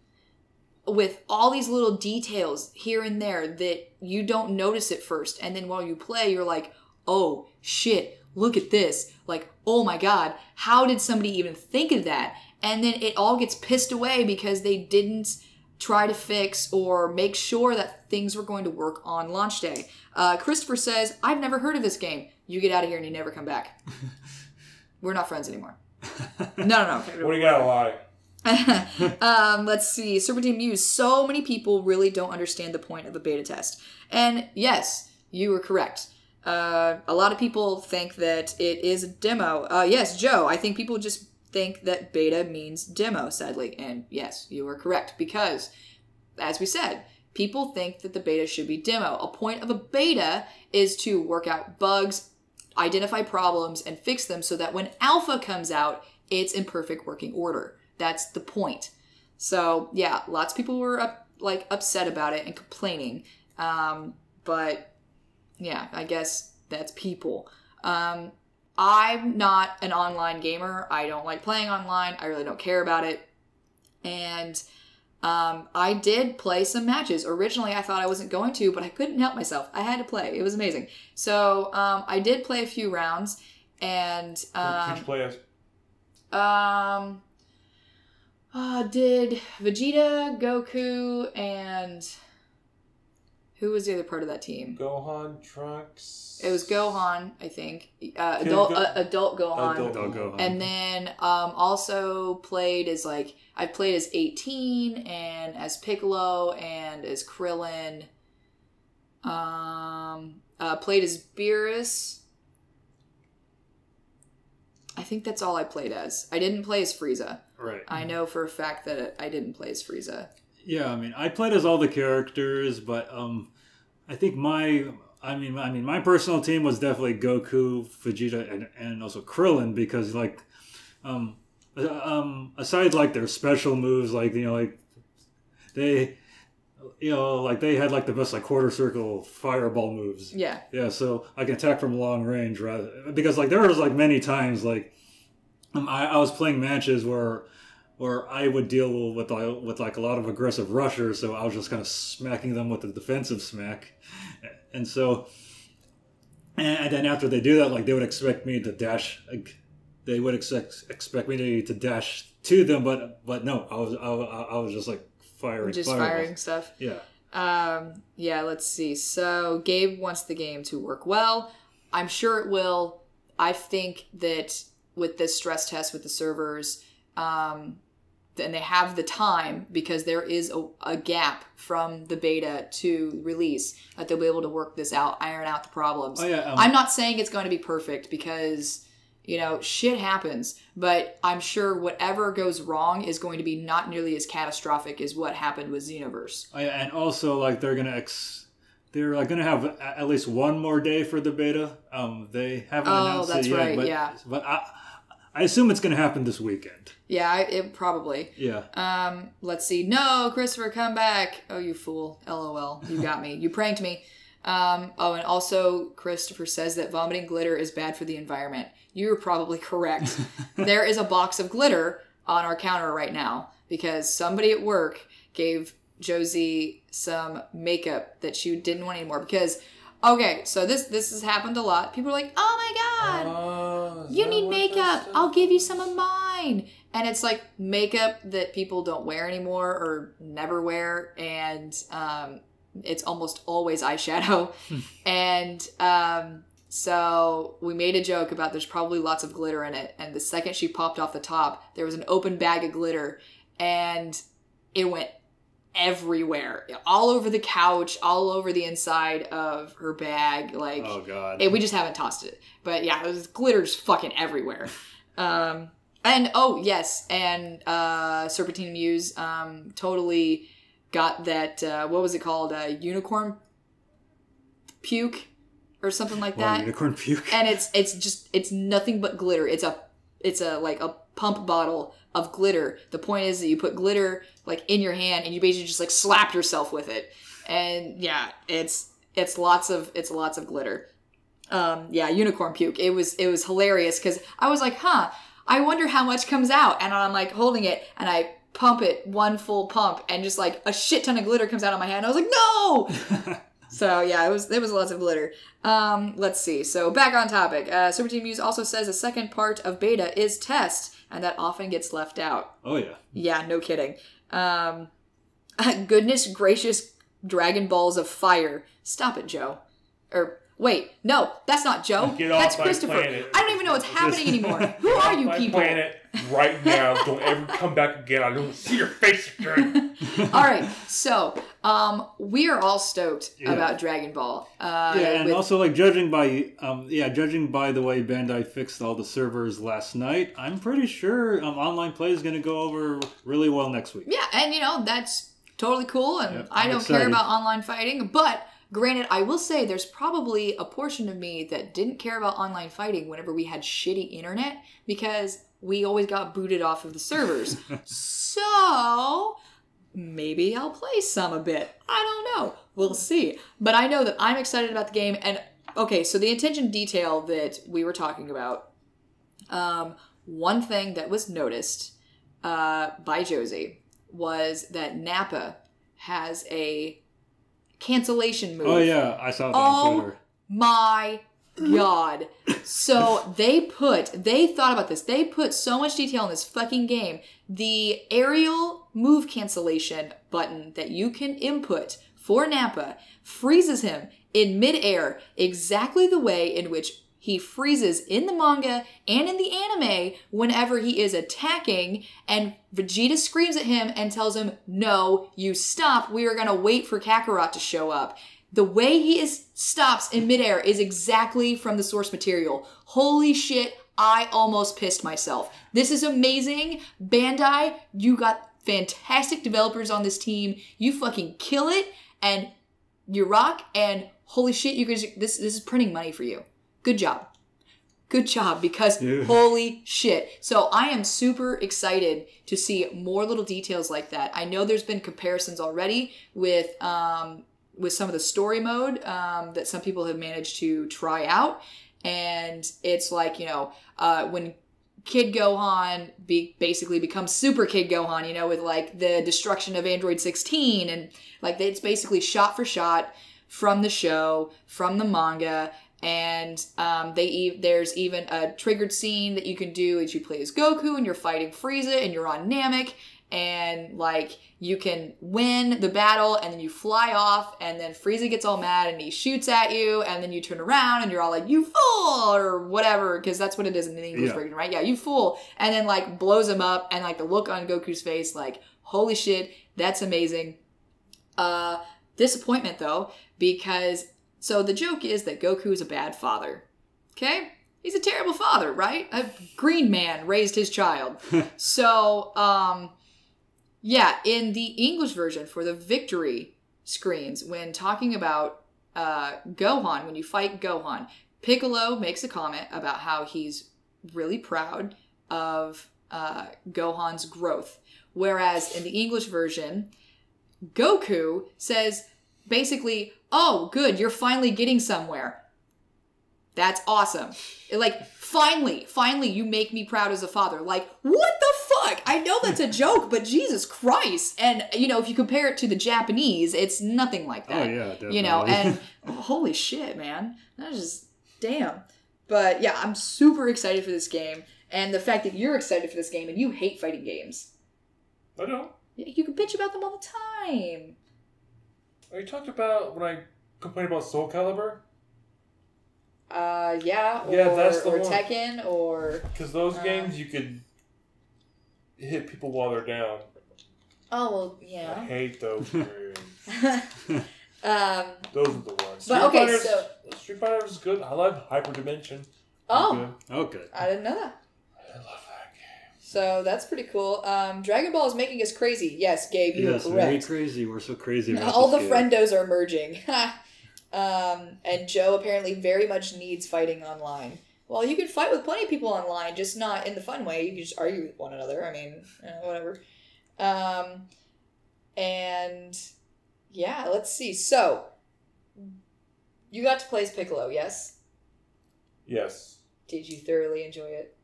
with all these little details here and there that you don't notice at first, and then while you play, you're like, oh shit, look at this. Like, oh my god, how did somebody even think of that? And then it all gets pissed away because they didn't try to fix or make sure that things were going to work on launch day. Christopher says, I've never heard of this game. You get out of here and you never come back. We're not friends anymore. No. What do you got to lie? Let's see. Serpentine Muse. So many people really don't understand the point of a beta test. And yes, you were correct. A lot of people think that it is a demo. Yes, Joe, I think people just think that beta means demo, sadly. And yes, you are correct. Because, as we said, people think that the beta should be demo. A point of a beta is to work out bugs, identify problems, and fix them so that when alpha comes out, it's in perfect working order. That's the point. So yeah, lots of people were upset about it and complaining. But yeah, I guess that's people. I'm not an online gamer. I don't like playing online. I really don't care about it. And I did play some matches. Originally, I thought I wasn't going to, but I couldn't help myself. I had to play. It was amazing. So I did play a few rounds. And Who'd you play as? Did Vegeta, Goku, and who was the other part of that team? Gohan, Trunks. It was Gohan, I think. Adult Gohan. Adult Gohan. And then also played as I played as 18 and as Piccolo and as Krillin. Played as Beerus. I think that's all I played as. I didn't play as Frieza. Right. I know for a fact that I didn't play as Frieza. Yeah, I mean, I played as all the characters, but I think my personal team was definitely Goku, Vegeta, and also Krillin because aside their special moves, they had the best quarter circle fireball moves. Yeah. Yeah, so I can attack from long range because there was many times I was playing matches where I would deal with a lot of aggressive rushers, so I was just kind of smacking them with a defensive smack, and then after they do that, they would expect me to dash. They would expect me to dash to them, but no, I was just firing. Just fireballs. firing stuff. Yeah. Yeah, let's see. So Gabe wants the game to work well. I'm sure it will. I think that with this stress test with the servers, and they have the time because there is a gap from the beta to release that they'll be able to work this out, iron out the problems. Oh, yeah, I'm not saying it's going to be perfect because, shit happens, but I'm sure whatever goes wrong is going to be not nearly as catastrophic as what happened with Xenoverse. Oh, yeah, and also they're gonna have at least one more day for the beta. They haven't announced it yet. Oh, that's right. But, yeah. But I assume it's gonna happen this weekend. Yeah, it probably. Yeah. Let's see. No, Christopher, come back. Oh, you fool. LOL. You got me. You pranked me. And also Christopher says that vomiting glitter is bad for the environment. You're probably correct. There is a box of glitter on our counter right now because somebody at work gave Josie some makeup that she didn't want anymore because... Okay, so this has happened a lot. People are like, oh my god, you need makeup. I'll give you some of mine. And it's makeup that people don't wear anymore or never wear. And it's almost always eyeshadow. And so we made a joke about there's probably lots of glitter in it. And the second she popped off the top, there was an open bag of glitter. And it went everywhere, all over the couch, all over the inside of her bag. Oh god, we just haven't tossed it, but yeah, it was glitter's fucking everywhere. And oh yes, and Serpentine Muse totally got that. What was it called? Unicorn puke or something like that. Unicorn puke. And it's nothing but glitter. It's a pump bottle of glitter. The point is that you put glitter in your hand and you basically just slap yourself with it. And yeah, it's lots of glitter. Yeah, unicorn puke. It was hilarious because I was like, I wonder how much comes out. And I'm holding it and I pump it one full pump and just a shit ton of glitter comes out of my hand. I was like, no! So yeah, it was lots of glitter. Let's see. So back on topic. Serpentine Muse also says the second part of beta is test, and that often gets left out. Oh yeah. Yeah, no kidding. Goodness gracious, Dragon Balls of Fire. Stop it, Joe. Or wait, no, that's not Joe. That's Christopher. I don't even know what's happening anymore. Who are you people? Planet right now. Don't ever come back again. I don't see your face again. All right, so we are all stoked about Dragon Ball. And also judging by the way Bandai fixed all the servers last night, I'm pretty sure online play is going to go over really well next week. Yeah, and that's totally cool, and Yep, I I'm don't excited. care about online fighting. But granted, I will say there's probably a portion of me that didn't care about online fighting whenever we had shitty internet because we always got booted off of the servers. So maybe I'll play some a bit. I don't know. We'll see. But I know that I'm excited about the game. And okay, so the attention detail that we were talking about, one thing that was noticed by Josie was that Nappa has a cancellation move. Oh yeah, I saw that on Twitter. My God. So they thought about this. They put so much detail in this fucking game. The aerial move cancellation button that you can input for Nappa freezes him in midair exactly the way in which he freezes in the manga and in the anime whenever he is attacking and Vegeta screams at him and tells him, no, you stop. We are going to wait for Kakarot to show up. The way he stops in midair is exactly from the source material. Holy shit, I almost pissed myself. This is amazing. Bandai, you got fantastic developers on this team. You fucking kill it and you rock, and holy shit, you guys, this is printing money for you. Good job. Good job, because holy shit. So I am super excited to see more little details like that. I know there's been comparisons already with some of the story mode that some people have managed to try out. And it's like, when Kid Gohan basically becomes Super Kid Gohan, with like the destruction of Android 16. And like it's basically shot for shot from the show, from the manga. And there's even a triggered scene that you can do as you play as Goku and you're fighting Frieza and you're on Namek. And like you can win the battle and then you fly off and then Frieza gets all mad and he shoots at you and then you turn around and you're all like, you fool, or whatever, because that's what it is in the English version, right? Yeah, you fool. And then like blows him up and like the look on Goku's face, like, holy shit, that's amazing. Disappointment though, because so the joke is that Goku is a bad father. Okay? He's a terrible father, right? A green man raised his child. So, yeah, in the English version for the victory screens, when talking about Gohan, when you fight Gohan, Piccolo makes a comment about how he's really proud of Gohan's growth. Whereas in the English version, Goku says basically, oh, good, you're finally getting somewhere. That's awesome. Like, finally, you make me proud as a father. Like, what the fuck? I know that's a joke, but Jesus Christ. And, if you compare it to the Japanese, it's nothing like that. Oh, yeah, definitely. And holy shit, man. That is just, damn. But, yeah, I'm super excited for this game. And the fact that you're excited for this game and you hate fighting games. I don't. You can bitch about them all the time. Are you talking about when I complained about Soul Calibur? Yeah, that's the or one. Tekken, or... Because those games, you could hit people while they're down. Oh, well, yeah. I hate those games. Those are the ones. Street Fighter is good. I love Hyperdimension. Oh. Okay. I didn't know that. I love that game. So that's pretty cool. Dragon Ball is making us crazy. Yes, Gabe, you are correct. Very crazy. We're so crazy about all the this game. friendos are merging. And Joe apparently very much needs fighting online. Well, you can fight with plenty of people online, just not in the fun way. You can just argue with one another. I mean, whatever. And yeah, let's see. So, you got to play as Piccolo, yes? Yes. Did you thoroughly enjoy it?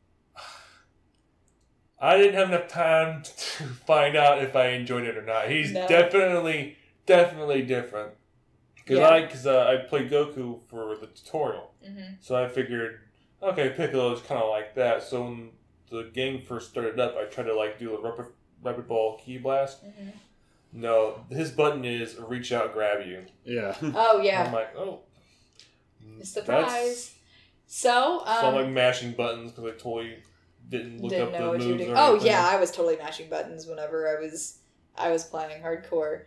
I didn't have enough time to find out if I enjoyed it or not. He's definitely different. Because I played Goku for the tutorial. Mm-hmm. So I figured, okay, Piccolo is kind of like that. So when the game first started up, I tried to do a rapid ball key blast. Mm-hmm. No, his button is reach out, grab you. Yeah. Oh, yeah. I'm like, oh. It's the prize. So I'm like mashing buttons because I totally didn't look up the moves. Oh, yeah, I was totally mashing buttons whenever I was playing hardcore.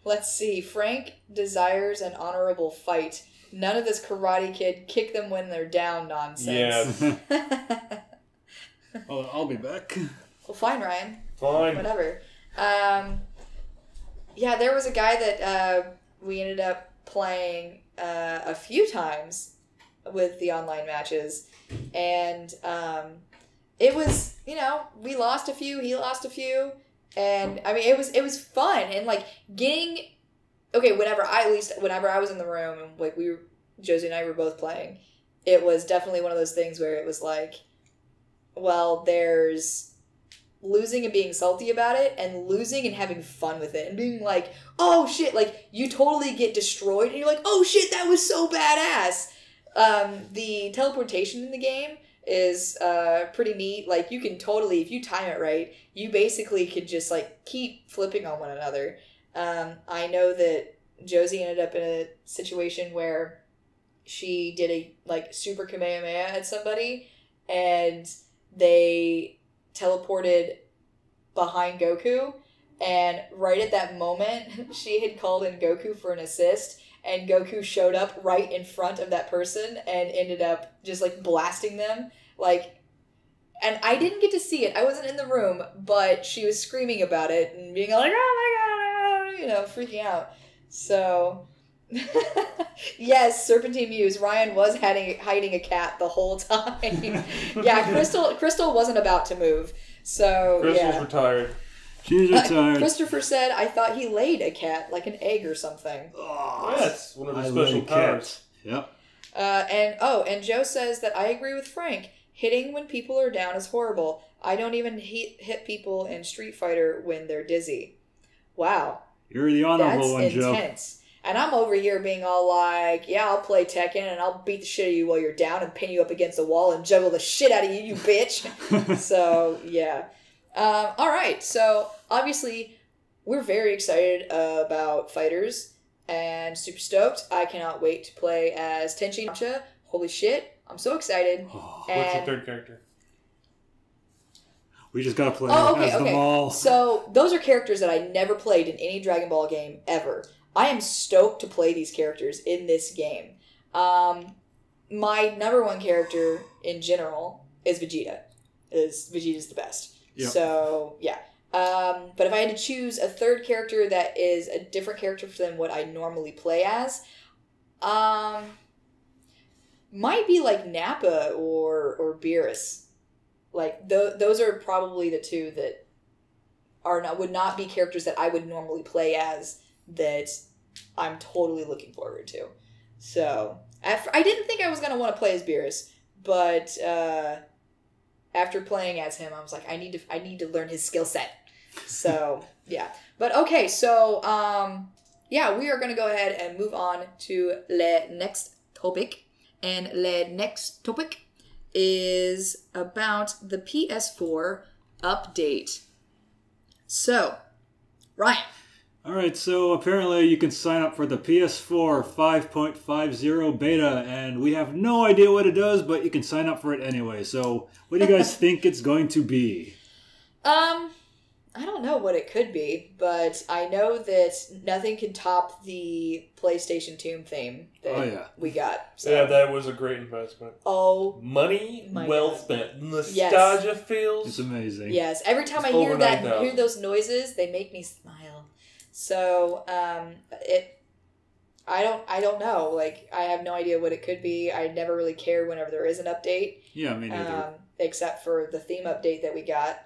Let's see. Frank desires an honorable fight. None of this Karate Kid kick them when they're down nonsense. Yeah. I'll be back. Well, fine, Ryan. Fine. Whatever. Yeah, there was a guy that we ended up playing a few times with the online matches, and it was, we lost a few, he lost a few, and I mean it was fun, and like getting whenever I was in the room and like Josie and I were both playing, it was definitely one of those things where it was like, well, there's losing and being salty about it, and losing and having fun with it, and being like, oh shit, like you totally get destroyed and you're like, oh shit, that was so badass. The teleportation in the game is pretty neat. Like you can totally, if you time it right, you basically could just like keep flipping on one another. I know that Josie ended up in a situation where she did a like super Kamehameha at somebody, and they teleported behind Goku, and right at that moment she had called in Goku for an assist, and Goku showed up right in front of that person and ended up just like blasting them, like, and I didn't get to see it, I wasn't in the room, but she was screaming about it and being like, oh my god, freaking out. So yes, Serpentine Muse. Ryan was hiding a cat the whole time. Yeah, Crystal wasn't about to move. So Crystal's retired. She's retired. Christopher said, I thought he laid a cat, like an egg or something. Oh, that's one of the special powers. Yep. And Joe says that I agree with Frank. Hitting when people are down is horrible. I don't even hit people in Street Fighter when they're dizzy. Wow. You're the honorable one, Joe. That's intense. And I'm over here being all like, yeah, I'll play Tekken and I'll beat the shit out of you while you're down and pin you up against the wall and juggle the shit out of you, you bitch. So, yeah. All right. So, obviously, we're very excited about FighterZ and super stoked. I cannot wait to play as Tenchi Yamcha. Holy shit. I'm so excited. What's the third character? We just gotta play them all. So, those are characters that I never played in any Dragon Ball game ever. I am stoked to play these characters in this game. My number one character in general is Vegeta. Vegeta's the best. Yep. So, yeah. But if I had to choose a third character that is a different character than what I normally play as, might be like Nappa or Beerus. Like, those are probably the two that would not be characters that I would normally play as, that I'm totally looking forward to. So, I didn't think I was going to want to play as Beerus, but after playing as him, I was like, I need to learn his skill set. So, yeah. But okay, so, yeah, we are going to go ahead and move on to le next topic. And le next topic is about the PS4 update. So, Ryan. All right, so apparently you can sign up for the PS4 5.50 beta, and we have no idea what it does, but you can sign up for it anyway. So, what do you guys think it's going to be? I don't know what it could be, but I know that nothing can top the PlayStation 2 theme that we got. So. Yeah, that was a great investment. Oh, money well spent. Nostalgia feels. It's amazing. Yes, every time I hear those noises, they make me smile. So, I don't know. Like, I have no idea what it could be. I never really care whenever there is an update. Yeah, me neither. Except for the theme update that we got.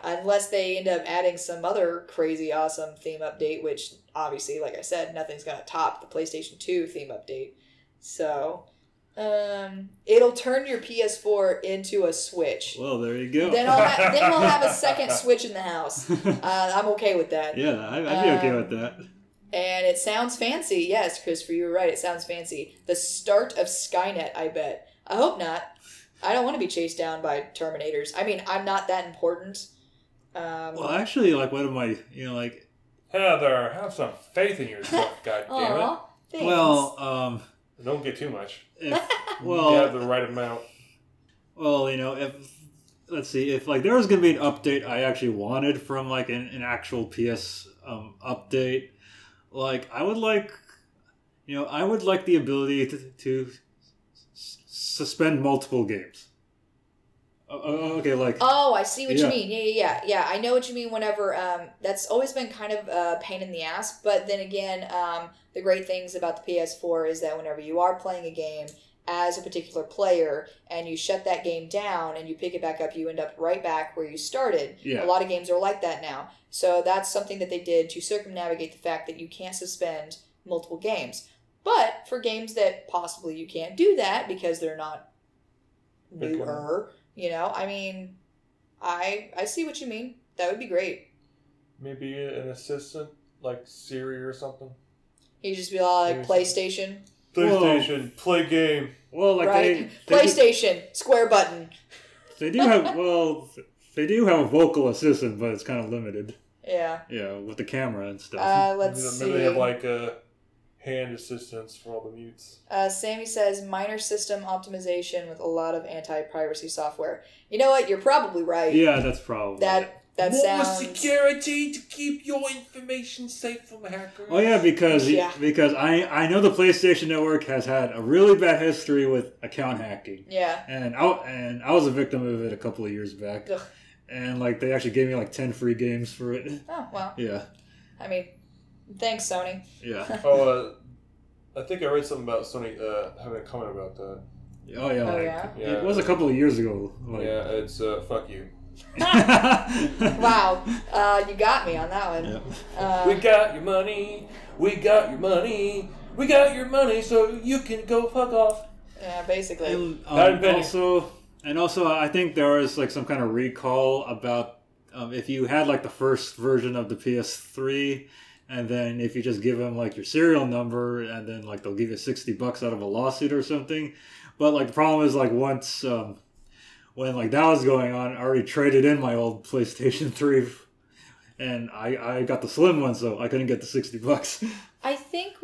Unless they end up adding some other crazy awesome theme update, which obviously, like I said, nothing's going to top the PlayStation 2 theme update. So, it'll turn your PS4 into a Switch. Well, there you go. Then we'll have a second Switch in the house. I'm okay with that. Yeah, I'd be okay with that. And it sounds fancy. Yes, Christopher, you were right. It sounds fancy. The start of Skynet, I bet. I hope not. I don't want to be chased down by Terminators. I mean, I'm not that important. Well, actually, like, one of my, Heather, have some faith in yourself, goddammit. Thanks. Well, don't get too much. You have the right amount. Well, let's see, if, like, there was going to be an update I actually wanted from, like, an actual PS update, like, I would like the ability to suspend multiple games. Okay, like. Oh, I see what Yeah. you mean. Yeah. I know what you mean. Whenever that's always been kind of a pain in the ass. But then again, the great things about the PS4 is that whenever you are playing a game as a particular player and you shut that game down and you pick it back up, you end up right back where you started. Yeah. A lot of games are like that now. So that's something that they did to circumnavigate the fact that you can't suspend multiple games. But for games that possibly you can't do that because they're not newer, you know, I mean, I see what you mean. That would be great. Maybe an assistant like Siri or something. You just be like, PlayStation. PlayStation, play game. Well, like right? they PlayStation, square button. They do have they do have a vocal assistant, but it's kind of limited. Yeah. Yeah, with the camera and stuff. Let's see. Maybe they have like hand assistants for all the mutes. Sammy says minor system optimization with a lot of anti-privacy software. You know what? You're probably right. Yeah, that's probably that More sounds security to keep your information safe from hackers. Oh yeah, because I know the PlayStation Network has had a really bad history with account hacking. Yeah. And I was a victim of it a couple of years back. Ugh. And like they actually gave me like 10 free games for it. Oh well. Yeah. I mean, thanks, Sony. Yeah. I think I read something about Sony having a comment about that. Oh yeah. Oh, Like, yeah? It was a couple of years ago. Like. Yeah, it's fuck you. Wow. You got me on that one. Yeah. We got your money. We got your money. We got your money, so you can go fuck off. Yeah, basically. And also, I think there was like some kind of recall about if you had like the first version of the PS3, and then if you just give them like your serial number, and then like they'll give you $60 out of a lawsuit or something. But like the problem is like once when like that was going on, I already traded in my old PlayStation 3, and I got the slim one, so I couldn't get the $60. I think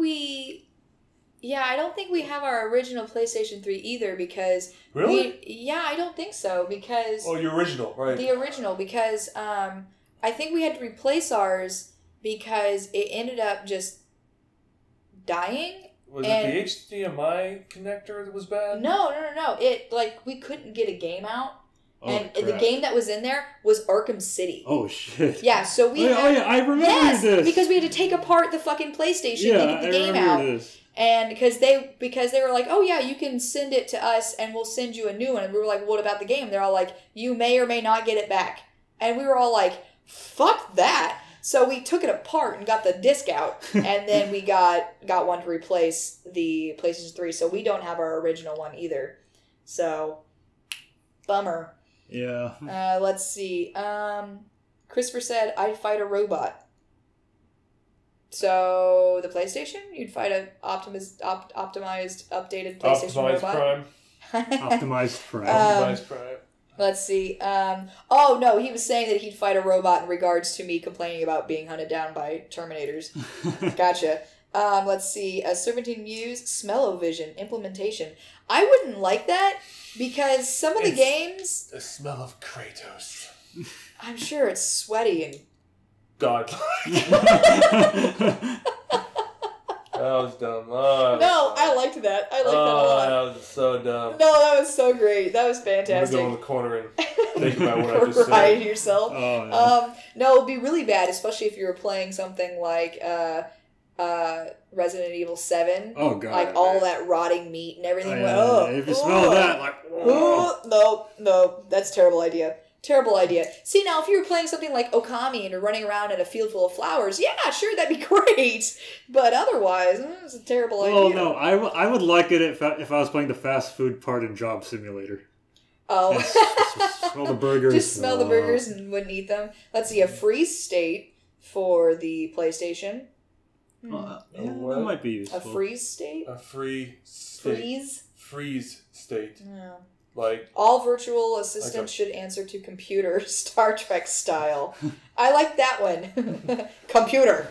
I don't think we have our original PlayStation 3 either because... Really? I don't think so because... Oh, the original, right. The original because I think we had to replace ours because it ended up just dying. Was it the HDMI connector that was bad? No. It, like, we couldn't get a game out. Oh, and crap. the game that was in there was Arkham City. Oh, shit. Yeah, so we I remember this. because we had to take apart the fucking PlayStation to get the game out. This. And because they were like, oh yeah, you can send it to us and we'll send you a new one. And we were like, what about the game? They're all like, you may or may not get it back. And we were all like, fuck that. So we took it apart and got the disc out. And then we got one to replace the PlayStation 3. So we don't have our original one either. So, bummer. Yeah. Let's see. Christopher said, I'd fight a robot. So, the PlayStation? You'd fight an optimized, updated PlayStation Optimized robot? Prime. Optimized Prime. Optimized Prime. Let's see. Oh, no, he was saying that he'd fight a robot in regards to me complaining about being hunted down by Terminators. Gotcha. Let's see. Serpentine Muse, Smell-O-Vision, implementation. I wouldn't like that because some of the games... The smell of Kratos. I'm sure it's sweaty and... God. That was dumb. No, I liked that. I liked that a lot. That was so dumb. No, that was so great. That was fantastic. I'm gonna go in the corner and think about what I just Cry said. to yourself. Oh, yeah. No, it'd be really bad, especially if you were playing something like Resident Evil 7. Oh, God. Like all that rotting meat and everything. If you smell that, like... No, that's a terrible idea. Terrible idea. See, now, if you were playing something like Okami and you're running around in a field full of flowers, yeah, sure, that'd be great. But otherwise, it's a terrible idea. Well, no, I would like it if I was playing the fast food part in Job Simulator. Oh. Just smell the burgers. Just smell the burgers and wouldn't eat them. Let's see, a freeze state for the PlayStation. Yeah, that might be useful. A freeze state? A free state. Freeze? Freeze state. Yeah. Like all virtual assistants should answer to computer, Star Trek style. I like that one. Computer.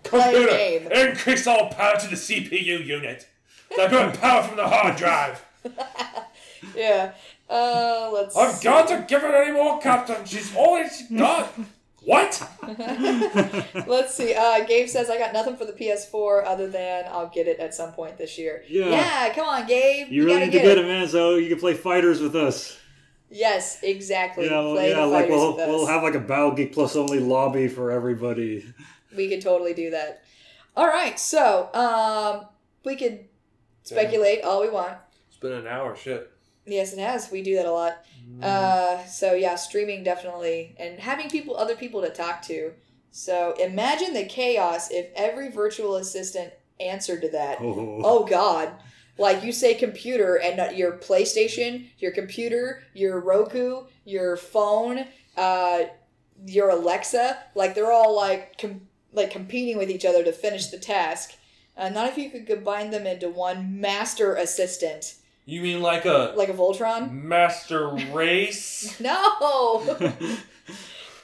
Play a game. Increase all power to the CPU unit. Divert power from the hard drive. Yeah. Let's I've see. got to give her any more, Captain. She's all she's got. What? Let's see. Gabe says, I got nothing for the PS4 other than I'll get it at some point this year. Yeah. Yeah, come on, Gabe. You really need to get it, man, so you can play FighterZ with us. Yes, exactly. Yeah, Play the like fighters with us. we'll have like a Battle Geek Plus only lobby for everybody. We could totally do that. All right, so we could speculate all we want. It's been an hour, shit. Yes, it has. We do that a lot. So yeah, streaming definitely, and having other people to talk to. So imagine the chaos if every virtual assistant answered to that. Oh God. Like you say computer and your PlayStation, your computer, your Roku, your phone, your Alexa, like they're all like competing with each other to finish the task. Not if you could combine them into one master assistant. You mean like a Voltron? Master Race? No!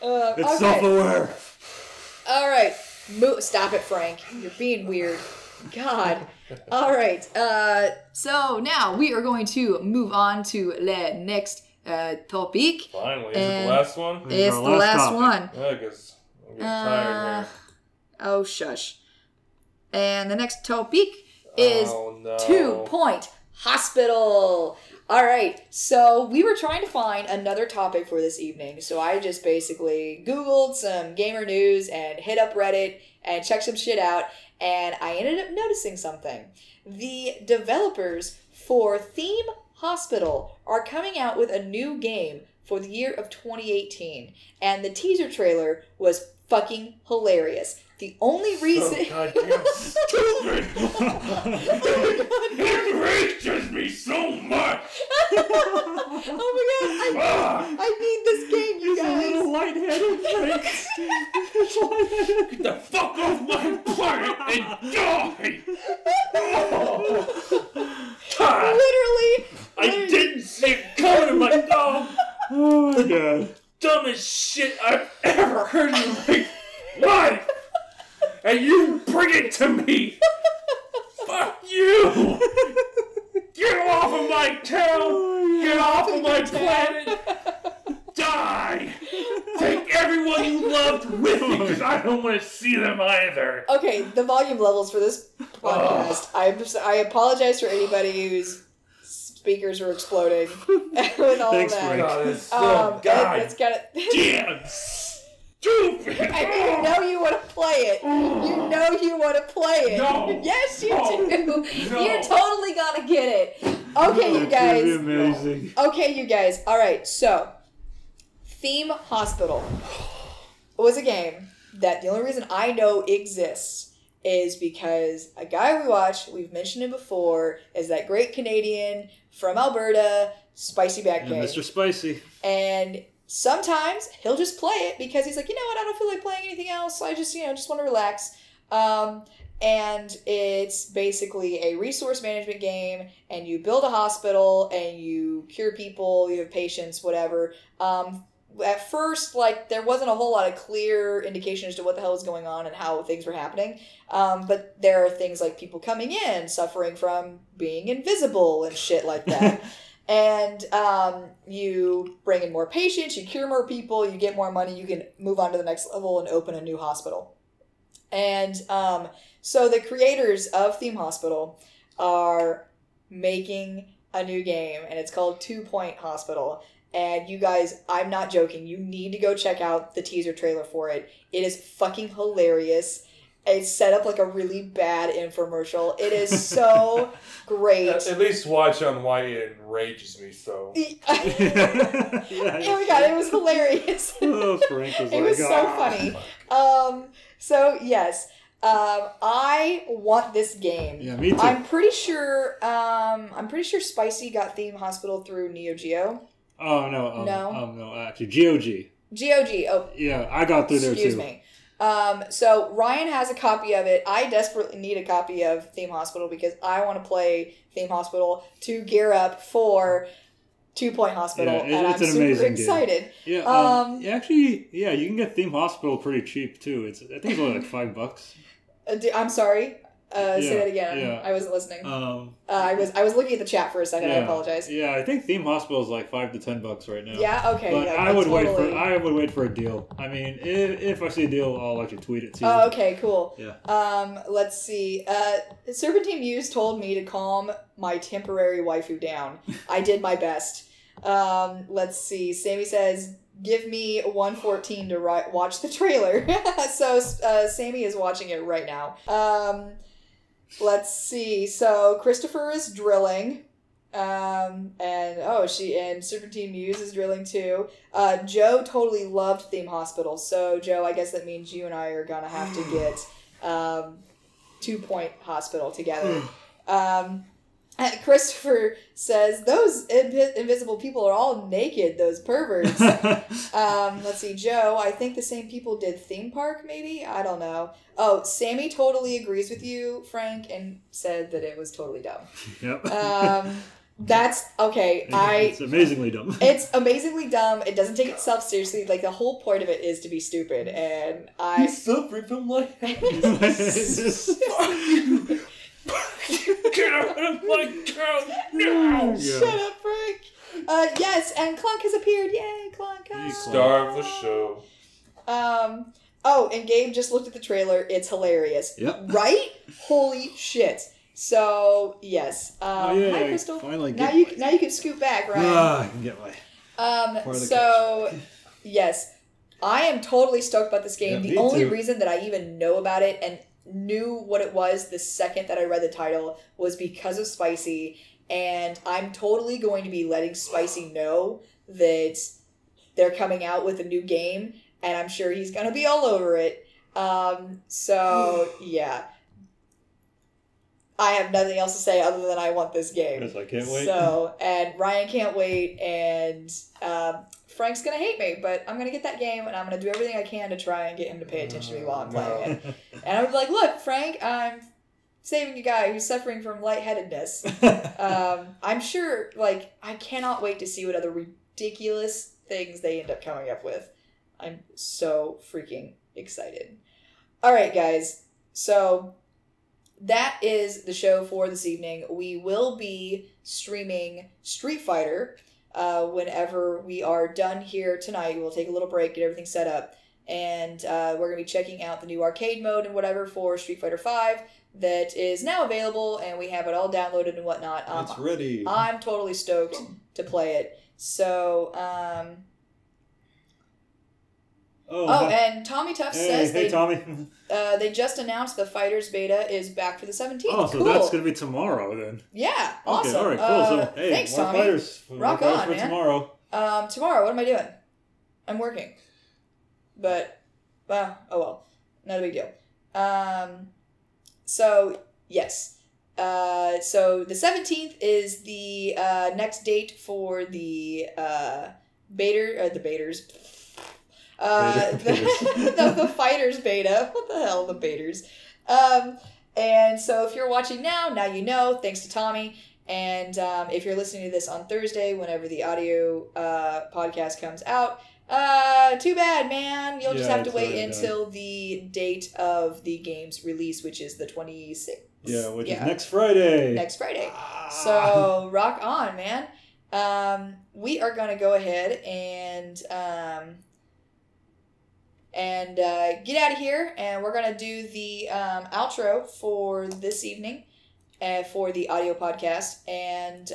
It's self-aware. All right. Stop it, Frank. You're being weird. God. All right. So now we are going to move on to the next topic. Finally. Is it the last one? It's the last one. Yeah, because I'm getting tired here. Oh, shush. And the next topic is 2-Point Hospital. All right. So we were trying to find another topic for this evening. So I just basically Googled some gamer news and hit up Reddit and checked some shit out. And I ended up noticing something. The developers for Theme Hospital are coming out with a new game for the year of 2018. And the teaser trailer was fucking hilarious. The only reason... So goddamn stupid! It enrages me so much! Oh my god, I need this game, you guys! He's a little lightheaded, Frank. Get the fuck off my planet and die! Literally! I didn't see it coming in my dog! Oh my god. Dumbest shit I've ever heard in my life! And you bring it to me! Fuck you! Get off of my town! Get off of my planet! Die! Take everyone you loved with you, because I don't want to see them either! Okay, the volume levels for this podcast. I apologize for anybody whose speakers were exploding with all Thanks, that. Frank. God, it's so It's got damn stupid! And you know you want to play it. You know you want to play it. No. Yes, you No. do. No. You're totally gonna get it. Okay, you That's guys. gonna be amazing. Okay, you guys. All right, so Theme Hospital was a game that the only reason I know exists is because a guy we watch, we've mentioned him before, is that great Canadian from Alberta, Spicy Back And Game. Mr. Spicy. And sometimes he'll just play it because he's like, you know what, I don't feel like playing anything else. I just, just want to relax. And it's basically a resource management game, and you build a hospital and you cure people, you have patients, whatever. At first, there wasn't a whole lot of clear indication as to what the hell was going on and how things were happening. But there are things like people coming in, suffering from being invisible and shit like that. And you bring in more patients, you cure more people, you get more money, you can move on to the next level and open a new hospital. And so the creators of Theme Hospital are making a new game, and it's called 2-Point Hospital. And you guys, I'm not joking, you need to go check out the teaser trailer for it. It is fucking hilarious. It's set up like a really bad infomercial. It is so great. At least watch on why it enrages me so. Oh my god, it was hilarious. Oh, Frank was It was so funny. So yes, I want this game. Yeah, me too. I'm pretty sure Spicy got Theme Hospital through Neo Geo. Oh, no. No? Actually, GOG. GOG. Oh, Yeah, I got through there too. excuse me. So Ryan has a copy of it. I desperately need a copy of Theme Hospital because I want to play Theme Hospital to gear up for 2-Point Hospital, Yeah, and I'm it's an super amazing game. excited. Yeah, actually, you can get Theme Hospital pretty cheap too. I think it's only like $5. I'm sorry. Say that again. yeah. I wasn't listening. I I was looking at the chat for a second. I apologize. Yeah, I think Theme Hospital is like $5 to $10 right now. Yeah. Okay. But yeah, I would totally. wait for a deal. I mean, if I see a deal, I'll actually tweet it to you. Oh, okay, cool. Yeah. Let's see. Serpentine Muse told me to calm my temporary waifu down. I did my best. Let's see. Sammy says, give me 1:14 to watch the trailer. So Sammy is watching it right now. Let's see. So Christopher is drilling. And Serpentine Muse is drilling too. Joe totally loved Theme Hospital. So Joe, I guess that means you and I are gonna have to get 2 Point Hospital together. And Christopher says, those invisible people are all naked, those perverts. Let's see, Joe, I think the same people did Theme Park, maybe? I don't know. Oh, Sammy totally agrees with you, Frank, and said that it was totally dumb. Yep. That's, okay, It's amazingly dumb. It's amazingly dumb. It doesn't take itself seriously. Like, the whole point of it is to be stupid, and He's suffering from lightheadedness. Get out of my town now! Shut up, Frank. Yes, and Clunk has appeared. Yay, Clunk. Star of the show. Oh, and Gabe just looked at the trailer. It's hilarious. Yep. Right? Holy shit. So, yes. Hi, Crystal. Finally now you can scoot back, right? I can get my... Yes. I am totally stoked about this game. Yeah, the only too. reason that I even know about it and knew what it was the second that I read the title was because of Spicy, and I'm totally going to be letting Spicy know that they're coming out with a new game, and I'm sure he's going to be all over it. So, yeah. I have nothing else to say other than I want this game. Yes, I can't wait. So, and Ryan can't wait, and Frank's gonna hate me, but I'm gonna get that game, and I'm gonna do everything I can to try and get him to pay attention to me while I'm playing it. And I'm like, look, Frank, I'm saving a guy who's suffering from lightheadedness. I'm sure, like, I cannot wait to see what other ridiculous things they end up coming up with. I'm so freaking excited. All right, guys. So that is the show for this evening. We will be streaming Street Fighter whenever we are done here tonight. We'll take a little break, get everything set up, and we're going to be checking out the new arcade mode and whatever for Street Fighter V that is now available, and we have it all downloaded and whatnot. It's ready. I'm totally stoked to play it. So, and Tommy Tuff says Tommy. they just announced the FighterZ beta is back for the 17th. Oh, so cool. that's going to be tomorrow then. Yeah, awesome. Okay, all right, cool. So, hey, thanks, more Tommy. fighters. Rock more on, fighters for man. tomorrow. Tomorrow, what am I doing? I'm working. But, oh well. Not a big deal. So, yes. So, the 17th is the next date for the betas. The FighterZ beta. What the hell, the betas? And so if you're watching now you know, thanks to Tommy. And if you're listening to this on Thursday, whenever the audio podcast comes out, too bad, man. You'll just have to wait until the date of the game's release, which is the 26th. Yeah, which is next Friday. Next Friday. So rock on, man. We are going to go ahead and get out of here, and we're going to do the outro for this evening for the audio podcast, and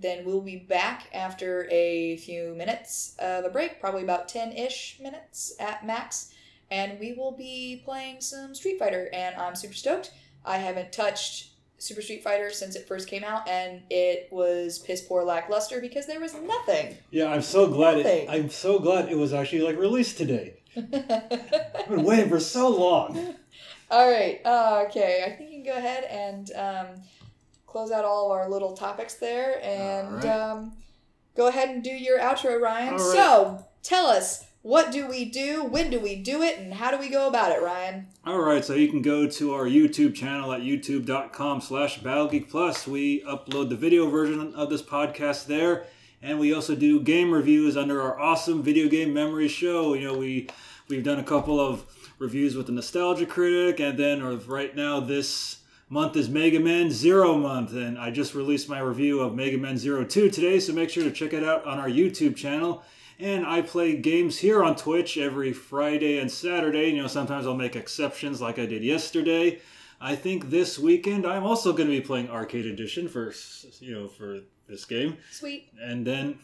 then we'll be back after a few minutes of a break, probably about 10-ish minutes at max, and we will be playing some Street Fighter, and I'm super stoked. I haven't touched Super Street Fighter since it first came out, and it was piss poor lackluster because there was nothing. Yeah, I'm so glad it was actually released today. I've been waiting for so long. All right. Okay. I think you can go ahead and close out all of our little topics there, and go ahead and do your outro, Ryan. All right. So tell us, what do we do? When do we do it? And how do we go about it, Ryan? All right. So you can go to our YouTube channel at youtube.com/BattleGeekPlus. We upload the video version of this podcast there. And we also do game reviews under our awesome Video Game Memories show. You know, we've done a couple of reviews with the Nostalgia Critic, and then right now this month is Mega Man Zero month, and I just released my review of Mega Man Zero 2 today, so make sure to check it out on our YouTube channel. And I play games here on Twitch every Friday and Saturday. You know, sometimes I'll make exceptions like I did yesterday. I think this weekend I'm also going to be playing Arcade Edition for this game. Sweet. And then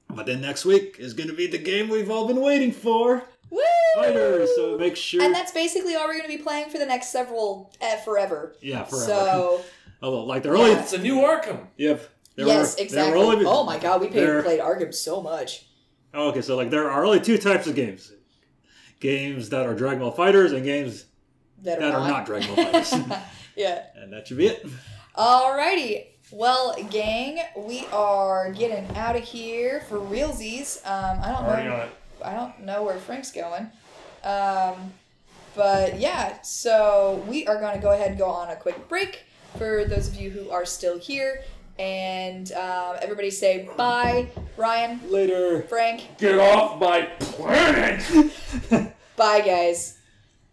But then next week is going to be the game we've all been waiting for. Woo! FighterZ. So make sure. And that's basically all we're going to be playing for the next forever. Yeah, forever. So. Oh, like they're only. It's a new Arkham. Yep. Yes, exactly. Oh my god, we played Arkham so much. Oh, okay, so like there are only two types of games. Games that are Dragon Ball Fighters and games that are not Dragon Ball Fighters. Yeah. And that should be it. Alrighty. Well, gang, we are getting out of here for realsies. I don't know where Frank's going. But yeah, so we are going to go ahead and go on a quick break for those of you who are still here. And everybody say bye. Ryan. Later. Frank. Get off my planet! Bye, guys.